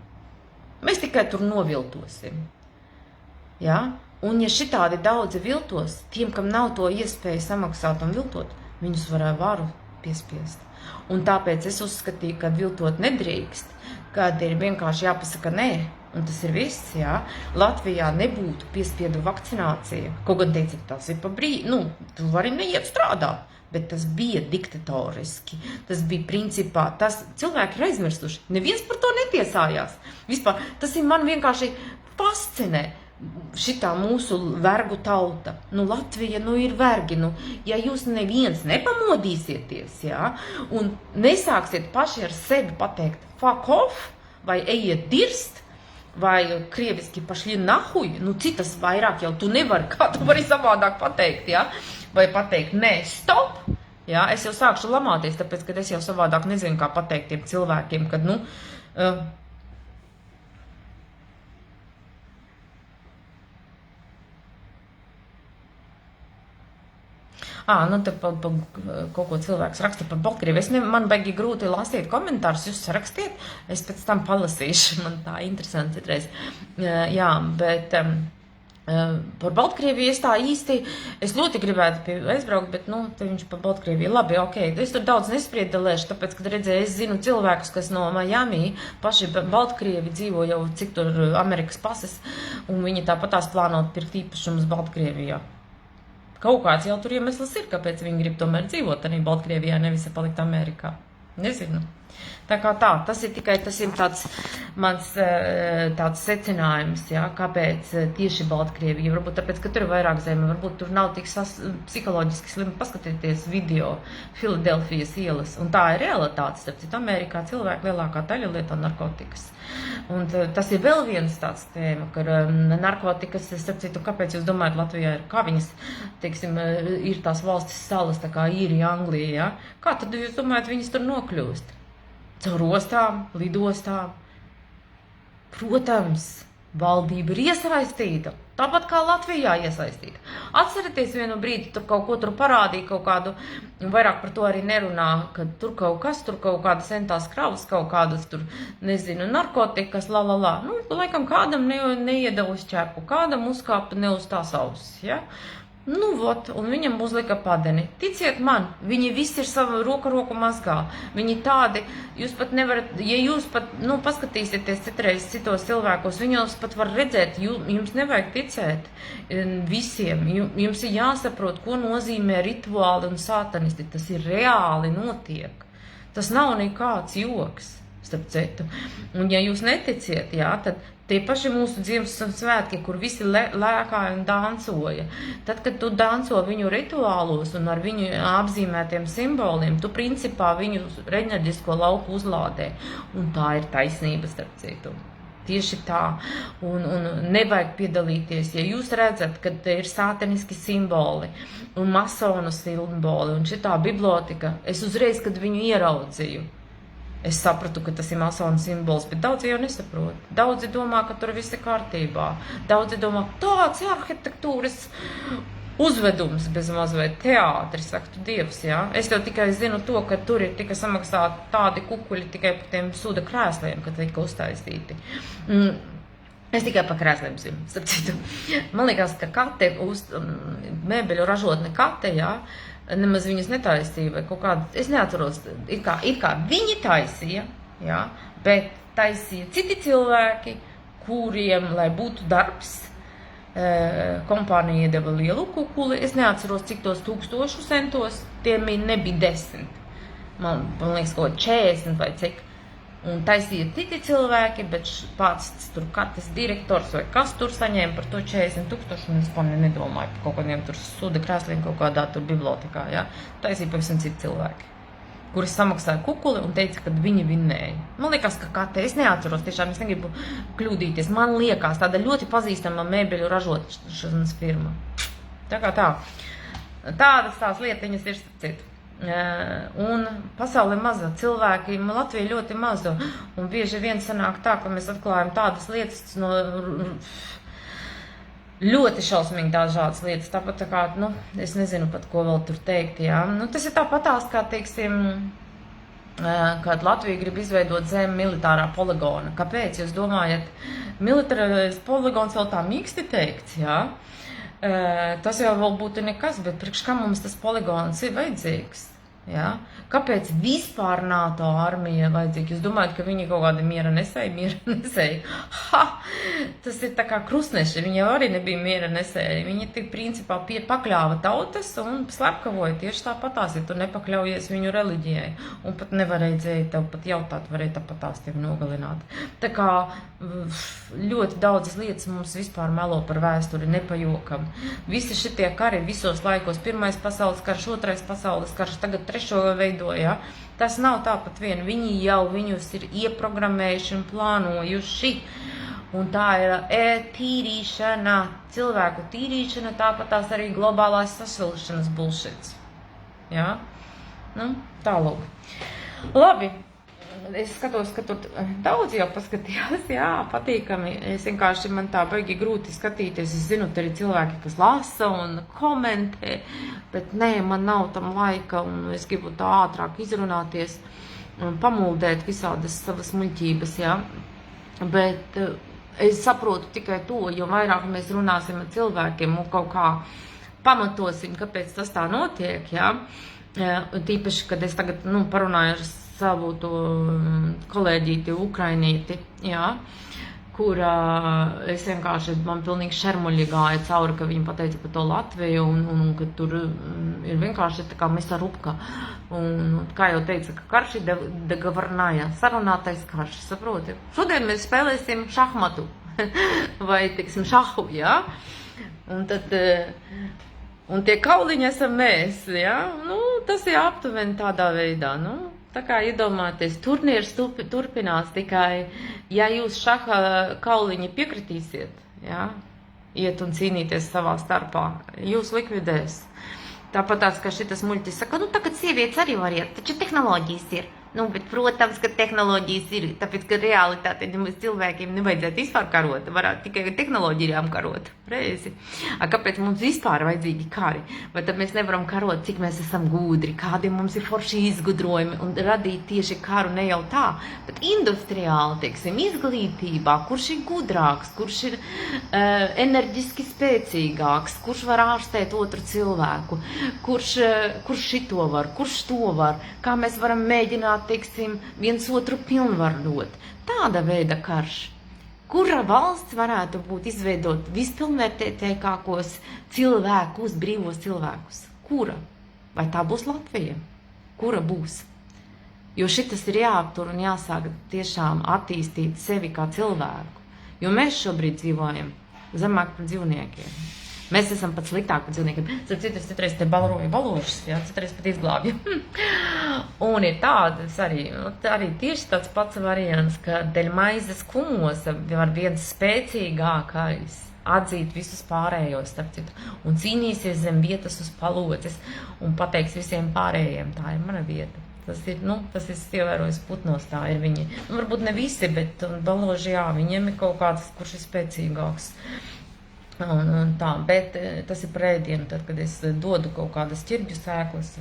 Mēs tikai tur noviltosim. Jā? Un ja šitādi daudzi viltos, tiem, kam nav to iespēju samaksāt un viltot, viņus varēja varu piespiest. Un tāpēc es uzskatīju, ka viltot nedrīkst, kad ir vienkārši jāpasaka nē, un tas ir viss, jā. Latvijā nebūtu piespiedu vakcinācija. Kaut gan teica, tas ir pa brīdi, nu, tu vari neiet strādāt, bet tas bija diktatoriski. Tas bija principā, tas cilvēki ir aizmirstuši. Neviens par to netiesājās. Vispār, tas ir man vienkārši fascinē. Šitā mūsu vergu tauta. Nu, Latvija, nu, ir vergi. Nu, ja jūs neviens nepamodīsieties, jā, un nesāksiet paši ar sevi pateikt fuck off, vai ejiet dirst, vai krieviski pašļi nahuj, nu, citas vairāk jau tu nevari, kā tu vari savādāk pateikt, jā, vai pateikt nē, stop, jā, es jau sākšu lamāties, tāpēc, kad es jau savādāk nezinu, kā pateikt tiem cilvēkiem, kad, nu, nu, te kaut ko cilvēks raksta par Baltkrieviju. Man baigi grūti lasīt komentārus, jūs sarakstiet, es pēc tam palasīšu, man tā interesanti citreiz. Jā, bet par Baltkrieviju es tā īsti, es ļoti gribētu aizbraukt, bet, nu, te viņš par Baltkrieviju, labi, ok, es tur daudz nespriedelēšu, tāpēc, kad redzēju, es zinu cilvēkus, kas no Miami, paši Baltkrievi dzīvo jau cik tur Amerikas pases, un viņi tāpatās plānot pirkt īpašumus Baltkrievijā. Kaut kāds jau tur iemesls ir, kāpēc viņi grib tomēr dzīvot arī Baltkrievijā, nevis palikt Amerikā. Nezinu. Tā kā tā, tas ir tāds mans tāds secinājums, jā, kāpēc tieši Baltkrievija. Varbūt tāpēc, ka tur ir vairāk zeme, varbūt tur nav tik psiholoģiski slimi. Paskatieties video Filadelfijas ielas, un tā ir realitāte. Starp citu, Amerikā cilvēki lielākā daļa lieto narkotikas. Un tas ir vēl viens tāds tēma, ka narkotikas, starp citu, kāpēc jūs domājat, Latvijā ir, kā viņas, teiksim, ir tās valstis salas, tā kā Īrija, Anglija, ja? Kā tad jūs domājat, viņas tur nokļūst? Caur ostām, lidostām. Protams, valdība ir iesaistīta, tāpat kā Latvijā iesaistīta. Atcerieties vienu brīdi, tur kaut ko tur parādīja, kaut kādu, vairāk par to arī nerunā, ka tur kaut kas, tur kaut kādas entās kravas, kaut kādas tur, nezinu, narkotikas, la. Nu, laikam kādam neiedeva uz ķepu, kādam uzkāpa ne uz tās ausis, ja? Nu, vot, un viņam uzlika padeni. Ticiet man, viņi visi ir savu roku mazgā. Viņi tādi, jūs pat nevarat, ja jūs pat, paskatīsieties citreiz citos cilvēkos, viņos pat var redzēt, jums nevajag ticēt visiem. Jums ir jāsaprot, ko nozīmē rituāli un sātanisti. Tas ir reāli notiek. Tas nav nekāds joks, starp citu. Un ja jūs neticiet, tad tie paši mūsu Ziemassvētku svētki, kur visi lēkāja un dancoja. Tad, kad tu danco viņu rituālos un ar viņu apzīmētiem simboliem, tu principā viņu enerģisko lauku uzlādē. Un tā ir taisnība, starp citu. Tieši tā. Un nevajag piedalīties. Ja jūs redzat, ka te ir sātaniski simboli un masonu simboli un šitā biblioteka, es uzreiz, kad viņu ieraudzīju, es sapratu, ka tas ir masonu simbols, bet daudzi jau nesaprot. Daudzi domā, ka tur viss ir kārtībā. Daudzi domā, tāds arhitektūras uzvedums bez mazliet teātris, saka tu Dievs, Es jau tikai zinu to, ka tur ir tika samaksāti tādi kukuļi tikai par tiem suda krēsliem, kad tika uztaisīti. Es tikai par krēsliem zinu, starp citu. Man liekas, ka kate, mēbeļu ražotne kate, nemaz viņas netaisīja vai kaut kāda, es neatceros, it kā viņi taisīja, bet taisīja citi cilvēki, kuriem, lai būtu darbs, kompānija iedeva lielu kukuli, es neatceros, cik tos 1000 centos, tiem nebija 10, man liekas, kaut 40 vai cik, un taisīja citi cilvēki, bet pats tur katrs direktors vai kas tur saņēma par to 40 000, un es nedomāju par kaut kādiem tur suda krēsliem kaut kādā tur bibliotekā, taisīja pavisam citi cilvēki, kuri samaksāja kukuli un teica, ka viņi vinnēja. Man liekas, ka kate, es neatceros, tiešām es negribu kļūdīties, man liekas, tāda ļoti pazīstama mēbeļu ražošanas firma. Tā kā tā. Tādas tās lietiņas ir, starp citu. Un pasaule maza, cilvēki Latvija ļoti maza, un bieži vien sanāk tā, ka mēs atklājam tādas lietas no ļoti šausmīgi dažādas lietas, tāpat tā kā, es nezinu pat, ko vēl tur teikt, tas ir tāpatās, kā, teiksim, kad Latvija grib izveidot zem militārā poligona. Kāpēc? Jūs domājat, militārais poligons vēl tā mīksti teikts, Tas jau vēl būtu nekas, bet priekš kā mums tas poligons ir vajadzīgs? Kāpēc vispār NATO armija vajadzīga? Jūs domājat, ka viņi kaut kādi miera nesēji? Tas ir tā kā krustneši, viņi jau arī nebija miera nesēji. Viņi tik principā pakļāva tautas un slepkavoja tieši tāpatās, ja tu nepakļaujies viņu reliģijai. Un pat nevarēja tev pat jautāt, varēja tāpatās tevi nogalināt. Tā kā ļoti daudzas lietas mums vispār melo par vēsturi, nepajokam. Visi šitie kari visos laikos, Pirmais pasaules karš, Otrais pasaules karš, tagad trešo veidoja. Tas nav tāpat vien, viņi jau viņus ir ieprogrammējuši un plānojuši. Un tā ir tīrīšana, cilvēku tīrīšana, tāpatās arī globālās sasilšanas bullshits. Tālūk. Labi. Es skatos, ka tur daudz jau paskatījās, patīkami. Es vienkārši man tā baigi grūti skatīties. Es zinu, tur ir cilvēki, kas lasa un komentē, bet nē, man nav tam laika un es gribu tā ātrāk izrunāties un pamuldēt visādas savas muļķības, Bet es saprotu tikai to, jo vairāk mēs runāsim ar cilvēkiem un kaut kā pamatosim, kāpēc tas tā notiek, Tīpaši, kad es tagad, parunāju ar savu to kolēģīti, ukrainīti, kurā es vienkārši, man pilnīgi šermuļi gāja cauri, ka viņi pateica par to Latviju un ka tur ir vienkārši tā kā mesa rupka. Un kā jau teica, ka karš ir degavarnāja, sarunātais karš, saproti? Šodien mēs spēlēsim šahmatu vai, teiksim, šahu, Un tad, un tie kauliņi esam mēs, Tas ir aptuveni tādā veidā, Tā kā iedomāties, turnīrs turpinās tikai, ja jūs šaha kauliņi piekritīsiet, iet un cīnīties savā starpā, jūs likvidēs. Tāpat tās, ka šitas muļķis saka, tagad sievietes arī var iet, taču tehnoloģijas ir. Nu, bet, protams, ka tehnoloģijas ir, tāpēc, ka realitāte nemaz cilvēkiem nevajadzētu vispār karot, varētu tikai tehnoloģijām karot, reizi. Kāpēc mums vispār vajadzīgi kari? Vai tad mēs nevaram karot, cik mēs esam gudri, kādi mums ir forši izgudrojumi un radīt tieši karu ne jau tā, bet industriāli, teiksim, izglītībā, kurš ir gudrāks, kurš ir enerģiski spēcīgāks, kurš var ārstēt otru cilvēku, kurš šito var, kurš to var, kā mēs varam mēģināt, teiksim, viens otru pilnvarot. Tāda veida karš. Kura valsts varētu būt izveidot vispilnvērtīgākos cilvēkus, brīvos cilvēkus? Kura? Vai tā būs Latvija? Kura būs? Jo šitas ir jāaptur un jāsāk tiešām attīstīt sevi kā cilvēku. Jo mēs šobrīd dzīvojam zemāk par dzīvniekiem. Mēs esam pat sliktāk par dzīvniekiem. Citreiz te balroju balošas, jā, citreiz pat izglābju. Un ir tādas arī tieši tāds pats variants, ka dēļ maizes kumosa var viens spēcīgākais atzīt visus pārējos, starp citu, un cīnīsies zem vietas uz paloces un pateiks visiem pārējiem, tā ir mana vieta. Tas ir ievērojis putnos, tā ir viņi. Nu, varbūt ne visi, bet baloži, jā, viņiem ir kaut kāds, kurš ir spēcīgāks. Un tā, bet tas ir prēdienu, tad, kad es dodu kaut kādas ķirbju sēklas,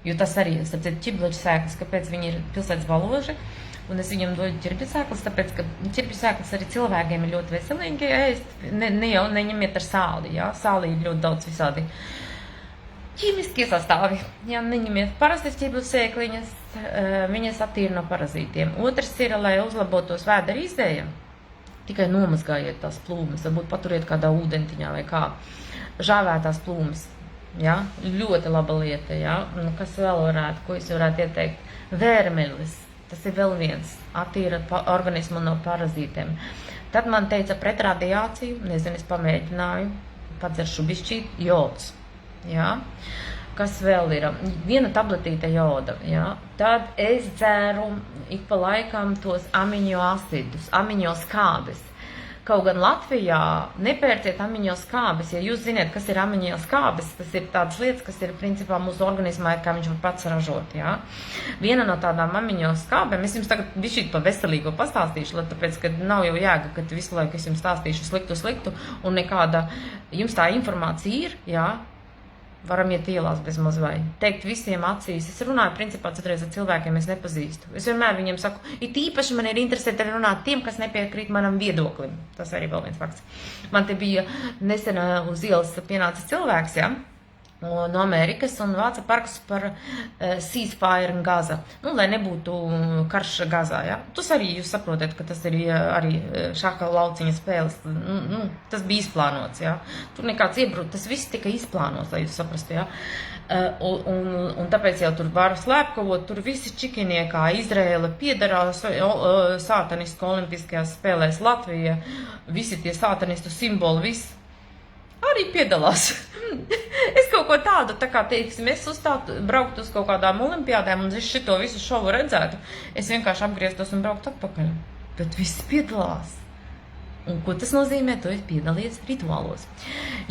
jo tas arī, starp citu, ķiblaģu sēklas, kāpēc viņi ir pilsētas baloži, un es viņam dodu ķirbju sēklas, tāpēc, ka ķirbju sēklas arī cilvēkiem ir ļoti veselīgi ēst, neņemiet ar sāli, jā, sālī ir ļoti daudz visādi ķīmiskie sastāvi, jā, neņemiet parastas ķirbju sēkliņas, viņas attīra no parazītiem. Otrs ir, lai uzlabotos vēdera izdēja, tikai nomazgājiet tās plūmes, varbūt paturiet kādā ūdentiņā vai kā. Žāvētās plūmes, jā, ļoti laba lieta, jā. Un kas vēl varētu, ko es varētu ieteikt? Vērmelis, tas ir vēl viens, attīra organismu no parazītiem. Tad man teica pret radiāciju, nezinu, es pamēģināju, padzeršu bišķīt, jods, jā. Kas vēl ir? Viena tabletīte joda, jā. Tad es dzeru ik pa laikam tos aminoacidus, aminoskābes. Kaut gan Latvijā nepērciet aminoskābes, ja jūs ziniet, kas ir aminoskābes, tas ir tādas lietas, kas ir principā mūsu organismā, kā viņš var pats ražot, jā. Viena no tādām aminoskābēm, es jums tagad bišķīt pa veselīgo pastāstīšu, tāpēc, ka nav jau jēga, ka visu laiku es jums stāstīšu sliktu, un nekāda, jums tā informācija ir, jā. Varam iet ielās bez maz vai. Teikt visiem acīs. Es runāju, principā, citreiz ar cilvēkiem es nepazīstu. Es vienmēr viņiem saku, it īpaši man ir interesēti arī runāt tiem, kas nepiekrīt manam viedoklim. Tas arī vēl viens fakts. Man te bija nesen uz ielas pienācis cilvēks, ja, no Amerikas un vāca parkus par ceasefire un Gaza. Nu, lai nebūtu karš Gazā, ja. Tas arī jūs saprotat, ka tas ir arī šāka lauciņa spēles. Tas bija izplānots, ja. Tur nekāds iebrūt, tas viss tika izplānots, lai jūs saprastu, ja. Un tāpēc jau tur var slēpkavot, tur visi čikinie, kā Izraela piedarās sātanistu olimpiskajās spēlēs, Latvija, visi tie sātanistu simboli, viss arī piedalās. Es kaut ko tādu, tā kā, teiksim, es braukt uz kaut kādām olimpiādēm un es šito visu šovu redzētu, es vienkārši apgrieztos un braukt atpakaļ. Bet visi piedalās. Un ko tas nozīmē? Tu esi piedalījies rituālos.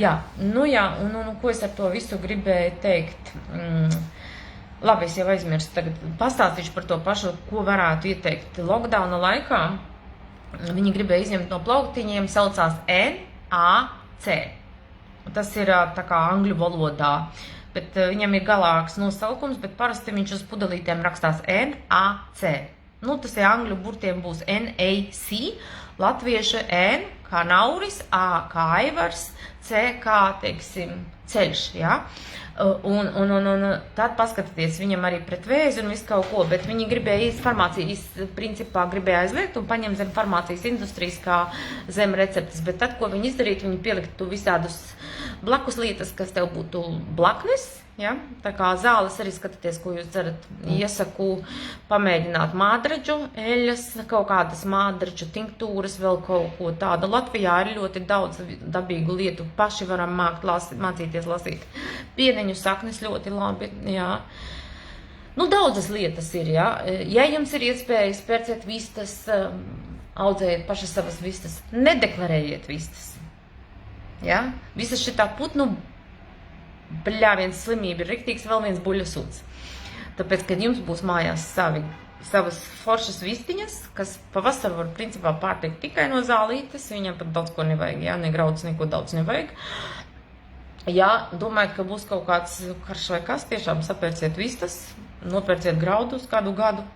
Jā, un ko es ar to visu gribēju teikt? Labi, es jau aizmirstu, tagad pastāstīšu par to pašu, ko varētu ieteikt lockdowna laikā. Viņi gribēja izņemt no plauktiņiem, saucās NAC. Tas ir tā kā angļu valodā, bet viņam ir galāks nosaukums, bet parasti viņš uz pudelītēm rakstās NAC. Nu, tas ir angļu burtiem būs NAC, latviešu N kā nauris, A kā aivars, C kā, teiksim, ceļš, jā. Un tad paskatieties, viņam arī pret vēzi un visu kaut ko, bet viņi gribēja principā gribēja aizliegt un paņemt zem farmācijas industrijas kā zem receptes, bet tad, ko viņi izdarītu, viņi pieliktu visādus blakus lietas, kas tev būtu blaknes, ja? Tā kā zāles arī skatieties, ko jūs dzerat. Iesaku pamēģināt mādraģu, eļas, kaut kādas mādraģu tinktūras, vēl kaut ko tādu. Latvijā ir ļoti daudz dabīgu lietu, paši varam mācīties lasīt. Pieneņu saknes ļoti labi, jā. Nu, daudzas lietas ir, jā. Ja jums ir iespējas, pērciet vistas, audzējiet paši savas vistas, nedeklarējiet vistas. Ja? Visas šitā putnu viens slimība ir riktīgs, vēl viens buļļasuds. Tāpēc, kad jums būs mājās savi savas foršas vistiņas, kas pavasar var principā pārtikt tikai no zālītes, viņam pat daudz ko nevajag, jā, ne graudus, neko daudz nevajag. Ja domājat, ka būs kaut kāds karš vai kas, tiešām sapērciet vistas, nopērciet graudus kādu gadu.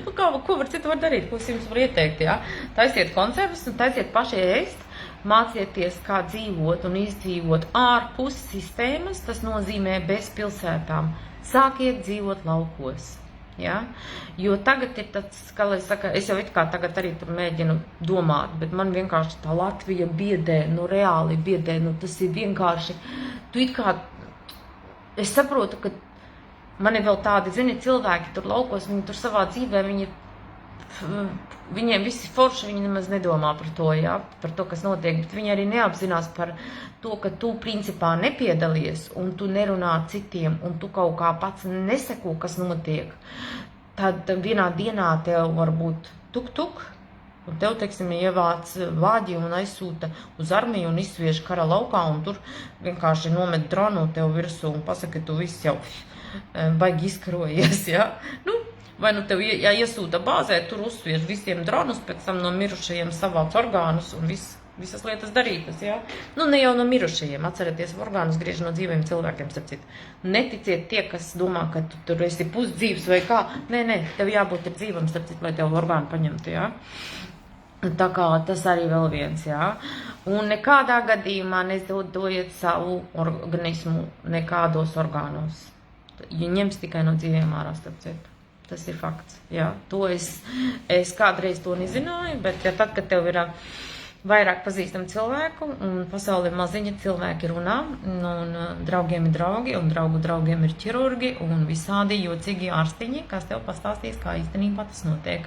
Ko var citu var darīt, ko es jums varu ieteikt, jā? Taisiet konservus un taisiet paši ēst, mācieties, kā dzīvot un izdzīvot ārpus sistēmas, tas nozīmē bez pilsētām. Sākiet dzīvot laukos. Ja? Jo tagad ir tāds, kā lai saka, es jau it kā tagad arī tur mēģinu domāt, bet man vienkārši tā Latvija biedē, reāli biedē, tas ir vienkārši, tu it kā, es saprotu, ka man ir vēl tādi, zini, cilvēki tur laukos, viņi tur savā dzīvē, viņiem visi forši, viņi nemaz nedomā par to, ja? Par to, kas notiek, bet viņi arī neapzinās par to, ka tu principā nepiedalies un tu nerunā citiem un tu kaut kā pats neseko, kas notiek. Tad vienā dienā tev var būt tuk-tuk un tev, teiksim, ievāc vāģi un aizsūta uz armiju un izsviež kara laukā un tur vienkārši nomet dronu tev virsū un pasaka, ka tu viss jau baigi izkarojies, ja? Vai tev iesūta bāzē, tur uzsviež visiem dronus, pēc tam no mirušajiem savāc orgānus un visas lietas darītas, jā? Ne jau no mirušajiem, atcerieties, orgānus griež no dzīviem cilvēkiem, starp citu. Neticiet tie, kas domā, ka tu tur esi pusdzīvs vai kā. Nē, tev jābūt ir dzīvam, starp citu, lai tev orgānu paņemtu, jā? Tā kā tas arī vēl viens, jā? Un nekādā gadījumā nedojiet savu organismu nekādos orgānos. Ņems tikai no dzīviem ārā, starp citu. Tas ir fakts, jā. To es kādreiz to nezināju, bet tad, kad tev ir vairāk pazīstami cilvēku un pasauli ir maziņa, cilvēki runā, un draugiem ir draugi, un draugiem ir ķirurgi, un visādi jocīgi ārstiņi, kas tev pastāstīs, kā īstenībā tas notiek.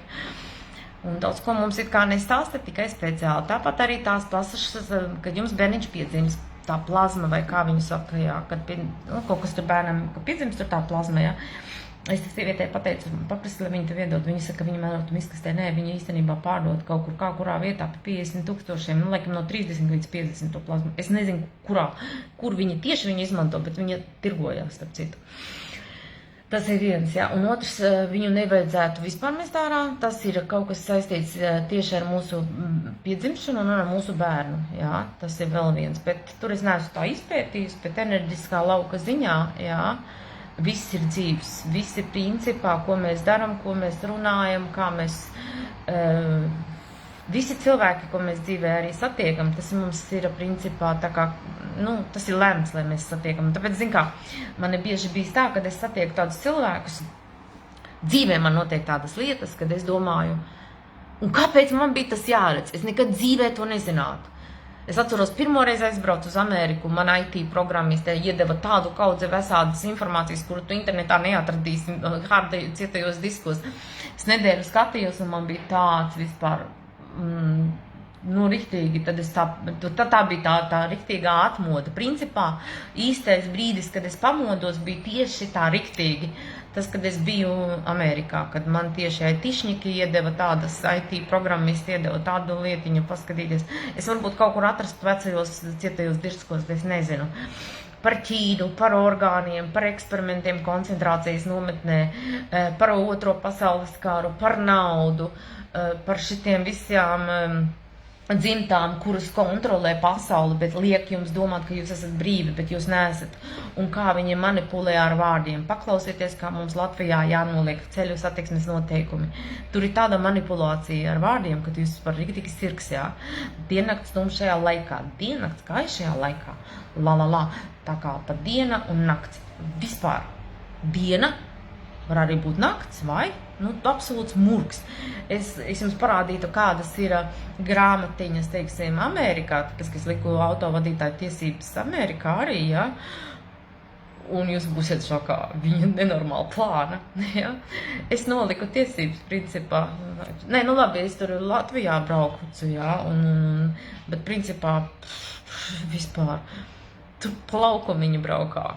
Un daudz ko mums it kā nestāsta, tikai speciāli. Tāpat arī tās plasašas, kad jums bērniņš piedzimst, tā plazma, vai kā viņu saka, jā, kad kaut kas tur bērnam, kad piedzimst, tur tā plazma, jā. Es tas sievietē pateicu, paprasti, lai viņi tev iedod. Viņi saka, ka viņi mēlot miskastē. Nē, viņi īstenībā pārdod kaut kur, kurā vietā pa 50,000, laikam no 30 līdz 50 to plazmu. Es nezinu, kur viņi tieši viņu izmanto, bet viņa tirgojās, starp citu. Tas ir viens, jā. Un otrs, viņu nevajadzētu vispār mest ārā. Tas ir kaut kas saistīts tieši ar mūsu piedzimšanu un ar mūsu bērnu, jā. Tas ir vēl viens. Bet tur es neesmu tā izpētījis, bet enerģiskā lauka ziņā, jā. Viss ir dzīvs, visi principā, ko mēs daram, ko mēs runājam, kā mēs, visi cilvēki, ko mēs dzīvē arī satiekam, tas mums ir principā tā kā, tas ir lemts, lai mēs satiekam. Tāpēc, zin kā, man ir bieži bijis tā, kad es satieku tādus cilvēkus, dzīvē man notiek tādas lietas, kad es domāju, un kāpēc man bija tas jāredz? Es nekad dzīvē to nezinātu. Es atceros, pirmoreiz aizbraucu uz Ameriku, man IT programmiste iedeva tādu kaudzi vesādas informācijas, kuru tu internetā neatradīsi cietajos diskos. Es nedēļu skatījos, un man bija tāds vispār, riktīgi, tad tā bija tā riktīgā atmoda. Principā, īstais brīdis, kad es pamodos, bija tieši tā riktīgi. Tas, kad es biju Amerikā, kad man tieši aitišņiki iedeva tādas IT programmisti, iedeva tādu lietiņu paskatīties. Es varbūt kaut kur atrastu vecajos cietajos diskos, es nezinu. Par ķīdu, par orgāniem, par eksperimentiem koncentrācijas nometnē, par otro pasaules kāru, par naudu, par šitiem visām dzimtām, kuras kontrolē pasauli, bet liek jums domāt, ka jūs esat brīvi, bet jūs neesat. Un kā viņi manipulē ar vārdiem. Paklausieties, kā mums Latvijā jānoliek ceļu satiksmes noteikumi. Tur ir tāda manipulācija ar vārdiem, ka jūs par rīktīgi sirks, jā. Diennakts tumšajā laikā. Diennakts gaišajā laikā. Tā kā pa diena un nakts. Vispār. Diena var arī būt nakts, vai? Absolūts murgs. Es jums parādītu, kādas ir grāmatiņas, teiksim, Amerikā, tāpēc, ka es liku autovadītāju tiesības Amerikā arī, ja? Un jūs būsiet šokā, viņa nenormāli plāna, ja? Es noliku tiesības, principā. Nē, labi, es tur Latvijā braucu, ja? Bet, principā, vispār, tur pa laukumiņu braukā.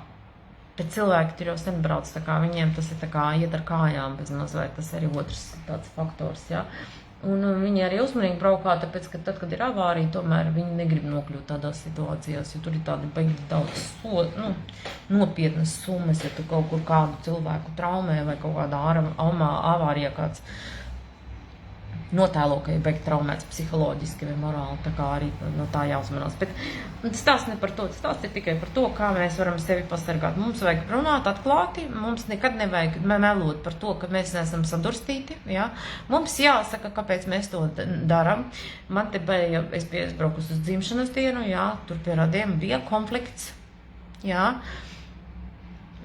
Bet cilvēki tur jau sen brauc, tā kā viņiem tas ir tā kā iet ar kājām bez maz, vai tas arī otrs tāds faktors, jā. Un viņi arī uzmanīgi braukā, tāpēc, ka tad, kad ir avārija, tomēr viņi negrib nokļūt tādās situācijās, jo tur ir tādi baigi daudz nopietnas summas, ja tu kaut kur kādu cilvēku traumē vai kaut kādā avārijā kāds notēlo, ka ir baigi traumēts psiholoģiski vai morāli, tā kā arī no tā jāuzmanās. Bet stāsts ne par to, stāsts ir tikai par to, kā mēs varam sevi pasargāt. Mums vajag runāt atklāti, mums nekad nevajag melot par to, ka mēs neesam sadurstīti, ja? Mums jāsaka, kāpēc mēs to daram. Man te bija, es biju aizbraukus uz dzimšanas dienu, ja? Tur pie radiem bija konflikts, ja?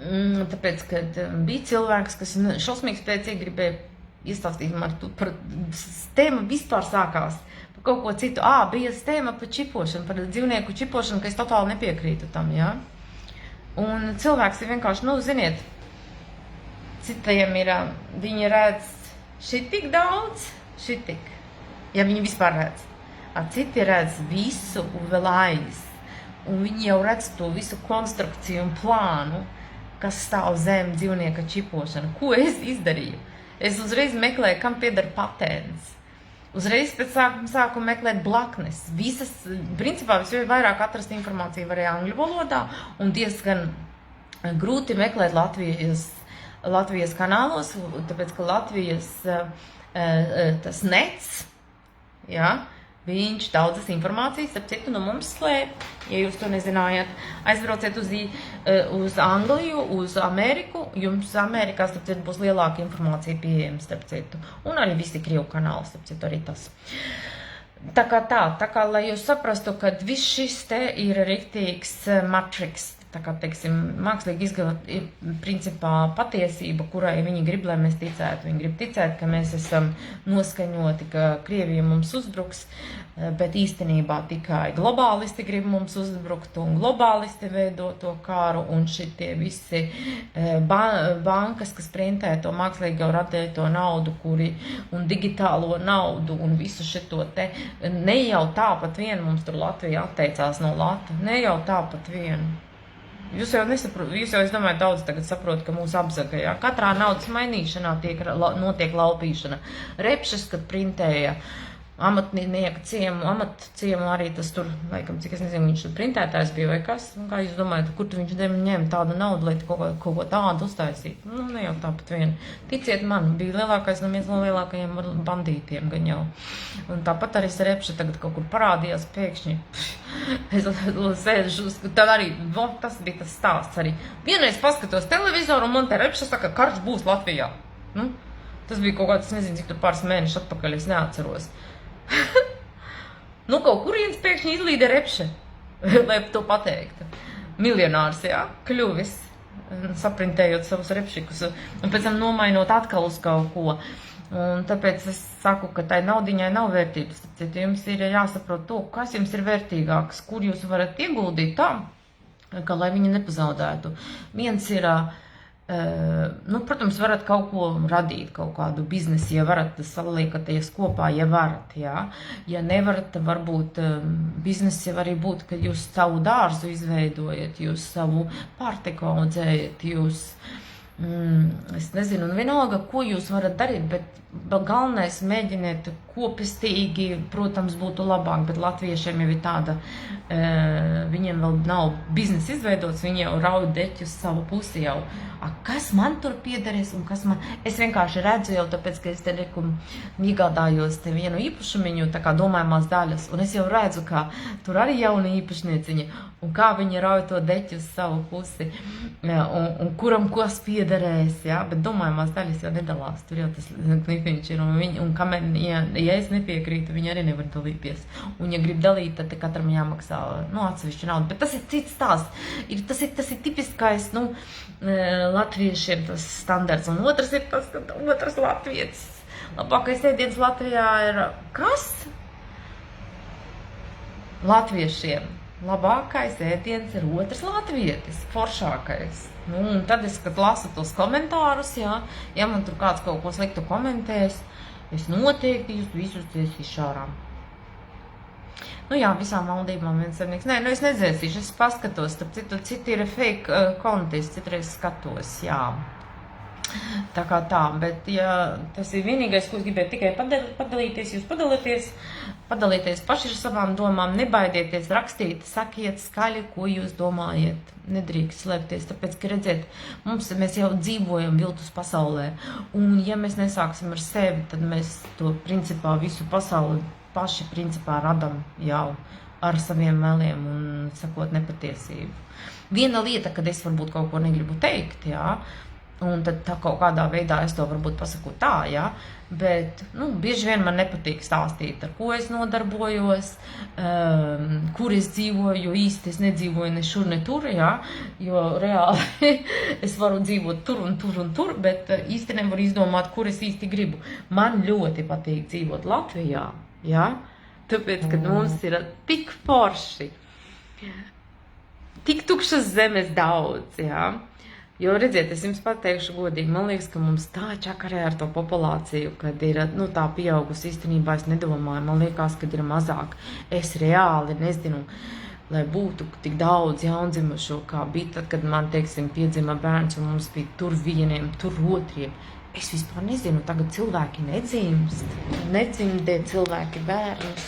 Tāpēc, kad bija cilvēks, kas šausmīgi spēcīgi gribēja iestāstīt man par tēma vispār sākās par kaut ko citu. Bija tēma par čipošanu, par dzīvnieku čipošanu, ka es totāli nepiekrītu tam, jā. Un cilvēks ir vienkārši, ziniet, citiem ir, viņi redz šitik daudz, šitik, ja viņi vispār redz. Citi redz visu un vēl aiz. Un viņi jau redz to visu konstrukciju un plānu, kas stāv zem dzīvnieka čipošana. Ko es izdarīju? Es uzreiz meklēju, kam pieder patents. Uzreiz pēc sāku meklēt blaknes. Visas, principā, vairāk atrast informāciju varēja angļu valodā un diezgan grūti meklēt Latvijas kanālos, tāpēc, ka Latvijas tas nets, jā, viņš daudzas informācijas, ap citu, no mums slēp, ja jūs to nezinājāt. Aizbrauciet uz Angliju, uz Ameriku, jums Amerikā, starp citu, būs lielāka informācija pieejama, starp citu. Un arī visi Krievu kanāli, starp citu, arī tas. Tā kā, lai jūs saprastu, ka viss šis te ir riktīgs matriks, tā kā, teiksim, mākslīgi izgalot ir principā patiesība, kurai viņi grib, lai mēs ticētu. Viņi grib ticēt, ka mēs esam noskaņoti, ka Krievija mums uzbruks, bet īstenībā tikai globālisti grib mums uzbrukt un globālisti veido to kāru un šitie visi bankas, kas printē to mākslīgi radīto naudu, un digitālo naudu un visu šito te. Ne jau tāpat vien mums tur Latvija atteicās no lata, ne jau tāpat vien. Jūs jau, es domāju, daudz tagad saprot, ka mūs apzaga, jā. Katrā naudas mainīšanā notiek laupīšana. Repšas, kad printēja amatnieku ciemu arī tas tur, laikam, cik es nezinu, viņš tur printētājs bija vai kas. Kā jūs domājat, kur tu viņš ņem tādu naudu, lai kaut ko tādu uztaisītu? Ne jau tāpat vien. Ticiet man, bija lielākais no viens no lielākajiem bandītiem gan jau. Un tāpat arī Repša tagad kaut kur parādījās pēkšņi. Es sēžu, tad arī, tas bija tas stāsts arī. Vienreiz paskatos televizoru un man te Repša saka, ka karš būs Latvijā. Tas bija kaut kāds, nezinu, cik tur pāris mēnešus atpakaļ, es neatceros. Kaut kurienes pēkšņi izlīda Repša, lai to pateiktu. Miljonārs, jā, kļuvis, saprintējot savus repšikus, un pēc tam nomainot atkal uz kaut ko. Un tāpēc es saku, ka tai naudiņai nav vērtības. Tad jums ir jāsaprot to, kas jums ir vērtīgāks, kur jūs varat ieguldīt tā, ka lai viņi nepazaudētu. Viens ir, protams, varat kaut ko radīt, kaut kādu biznesu, ja varat saliekaties kopā, ja varat, jā. Ja nevarat, varbūt biznesi var arī būt, ka jūs savu dārzu izveidojat, jūs savu pārtiku audzējat, jūs es nezinu, un vienalga, ko jūs varat darīt, bet galvenais mēģiniet kopestīgi, protams, būtu labāk, bet latviešiem jau ir tāda, viņiem vēl nav biznesa izveidots, viņi jau rauj deķi uz savu pusi jau. Kas man tur piederēs un kas man... Es vienkārši redzu jau, tāpēc, ka es te iegādājos te vienu īpašumiņu, tā kā domājumās daļas, un es jau redzu, ka tur arī jauna īpašnieciņa, un kā viņi rauj to deķi uz savu pusi, un kuram kas piederēs, jā, bet domājumās daļas jau nedalās, tur jau tas knipiņš ir, un kamēr, ja es nepiekrītu, viņi arī nevar dalīties, un ja grib dalīt, tad katram jāmaksā, atsevišķi naudu, bet tas ir cits stāsts, tas ir tipiskais, latviešiem tas standarts, un otrs ir tas, ka otrs latvietis. Labākais ēdiens Latvijā ir kas? Latviešiem. Labākais ēdiens ir otrs latvietis, foršākais. Un tad es, kad lasu tos komentārus, ja man tur kāds kaut ko sliktu komentēs, es noteikti jūs visus tiesīšu ārā. Visām valdībām viens saimnieks. Nē, es nedzēsīšu, es paskatos, citi ir fake konti, es citreiz skatos, jā. Tā kā tā, bet ja tas ir vienīgais, ko es gribēju tikai padalīties, jūs padalieties paši ar savām domām, nebaidieties rakstīt, sakiet skaļi, ko jūs domājat, nedrīkst slēpties, tāpēc, ka redziet, mēs jau dzīvojam viltus pasaulē, un ja mēs nesāksim ar sevi, tad mēs to principā visu pasauli paši principā radam jau ar saviem meliem un sakot nepatiesību. Viena lieta, kad es varbūt kaut ko negribu teikt, jā, un tad tā kaut kādā veidā es to varbūt pasaku tā, jā, bet, bieži vien man nepatīk stāstīt, ar ko es nodarbojos, kur es dzīvoju, jo īsti es nedzīvoju ne šur, ne tur, jā, jo reāli es varu dzīvot tur un tur un tur, bet īsti nevaru izdomāt, kur es īsti gribu. Man ļoti patīk dzīvot Latvijā, jā, tāpēc, kad mums ir tik forši, tik tukšas zemes daudz, jā. Jo, redziet, es jums pateikšu godīgi, man liekas, ka mums tā čakarē ar to populāciju, kad ir, tā pieaugusi īstenībā, es nedomāju, man liekas, kad ir mazāk. Es reāli nezinu, lai būtu tik daudz jaundzimušo, kā bija tad, kad man, teiksim, piedzima bērns, un mums bija tur vieniem, tur otriem. Es vispār nezinu, tagad cilvēki nedzimdē cilvēki bērnus.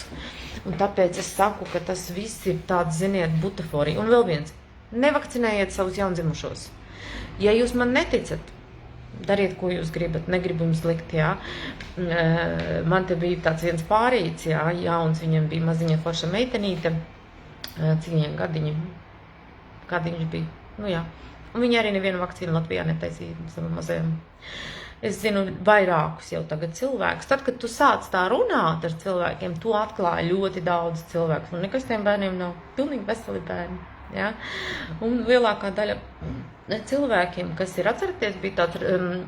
Un tāpēc es saku, ka tas viss ir tāds, ziniet, butaforija. Un vēl viens, nevakcinējiet savus jaundzimušos. Ja jūs man neticat, dariet, ko jūs gribat, negribu jums likt, jā. Man te bija tāds viens pārīts, jā, jauns, viņam bija maziņa forša meitenīte, cik viņam gadiņi, kādi viņš bija, jā. Un viņi arī nevienu vakcīnu Latvijā netaisīja savam mazajam. Es zinu vairākus jau tagad cilvēkus. Tad, kad tu sāc tā runāt ar cilvēkiem, tu atklāji ļoti daudz cilvēkus. Un nekas tiem bērniem nav pilnīgi veseli bērni. Ja? Un lielākā daļa cilvēkiem, kas ir atceraties, bija tāds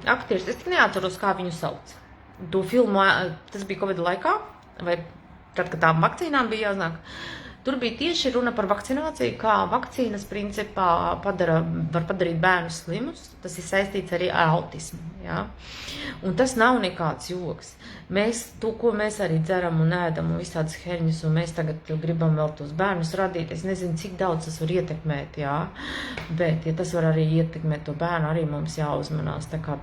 aktieris, es neatceros, kā viņu sauc. To filmu, tas bija Covid laikā, vai tad, kad tām vakcīnām bija jāznāk. Tur bija tieši runa par vakcināciju, kā vakcīnas principā var padarīt bērnus slimus. Tas ir saistīts arī ar autismu. Ja? Un tas nav nekāds joks. To, ko mēs arī dzeram un ēdam un visādas herņas, un mēs tagad gribam vēl tos bērnus radīt. Es nezinu, cik daudz tas var ietekmēt, jā. Bet, ja tas var arī ietekmēt to bērnu, arī mums jāuzmanās. Tā kā